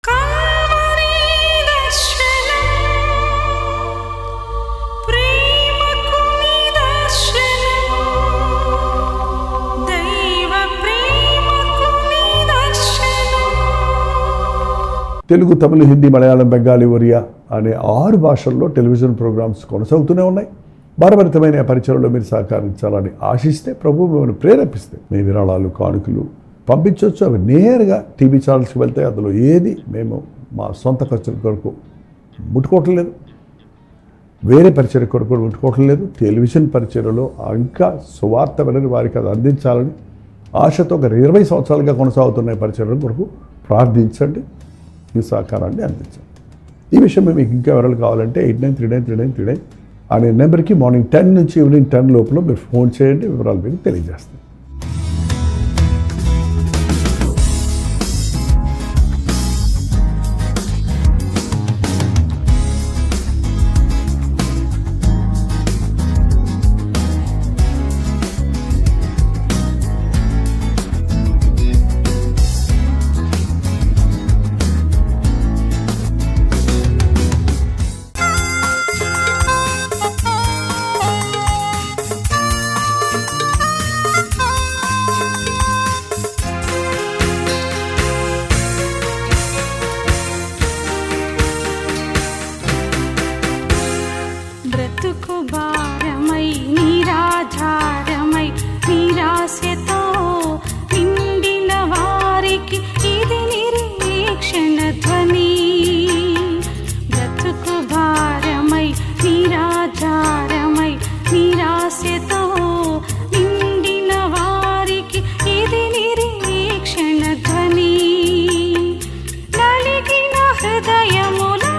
Calvary, the తెలుగు, తమిళ, హిందీ, మలయాళం, బెంగాలీ, ఒరియా అనే 6 భాషల్లో టెలివిజన్ ప్రోగ్రామ్స్ కొనసాగుతూనే ఉన్నాయి. భారభరితమైన పరిచయంలో మీరు సహకరించాలని ఆశిస్తే, ప్రభు మిమ్మల్ని ప్రేరేపిస్తే మీ విరాళాలు, కానుకలు పంపించవచ్చు. అవి నేరుగా టీవీ ఛానల్స్కి వెళ్తాయి. అందులో ఏది మేము మా సొంత ఖర్చుల కొరకు ముట్టుకోవటం లేదు, వేరే పరిచయ కొరకు ముట్టుకోవటం లేదు. టెలివిజన్ పరిచయలో ఇంకా సువార్త వినని వారికి అది అందించాలని ఆశతో ఒక 20 సంవత్సరాలుగా కొనసాగుతున్న పరిచయం కొరకు ప్రార్థించండి, మీ సహకారాన్ని అందించండి. ఈ విషయం మీకు ఇంకా వివరాలు కావాలంటే 89393939 అనే నెంబర్కి మార్నింగ్ 10 నుంచి ఈవినింగ్ 10 లోపల మీరు ఫోన్ చేయండి, వివరాలు మీకు తెలియజేస్తాం. బ్రతుకు భారమై నిరాధారమై నిరాశతో నిండిన వారికి ఇది నిరీక్షణ ధ్వని. బ్రతుకు భారమై నిరాధారమై నిరాశతో నిండిన వారికి ఇది నిరీక్షణ ధ్వని. నలిగిన హృదయములా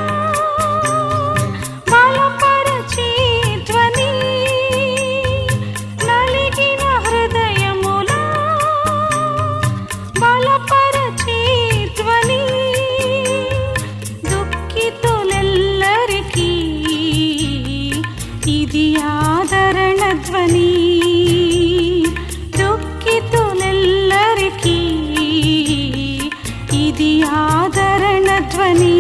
ఇది ఆదరణ ధ్వని. దుఃఖితులెల్లరికీ ఇది ఆదరణ ధ్వని.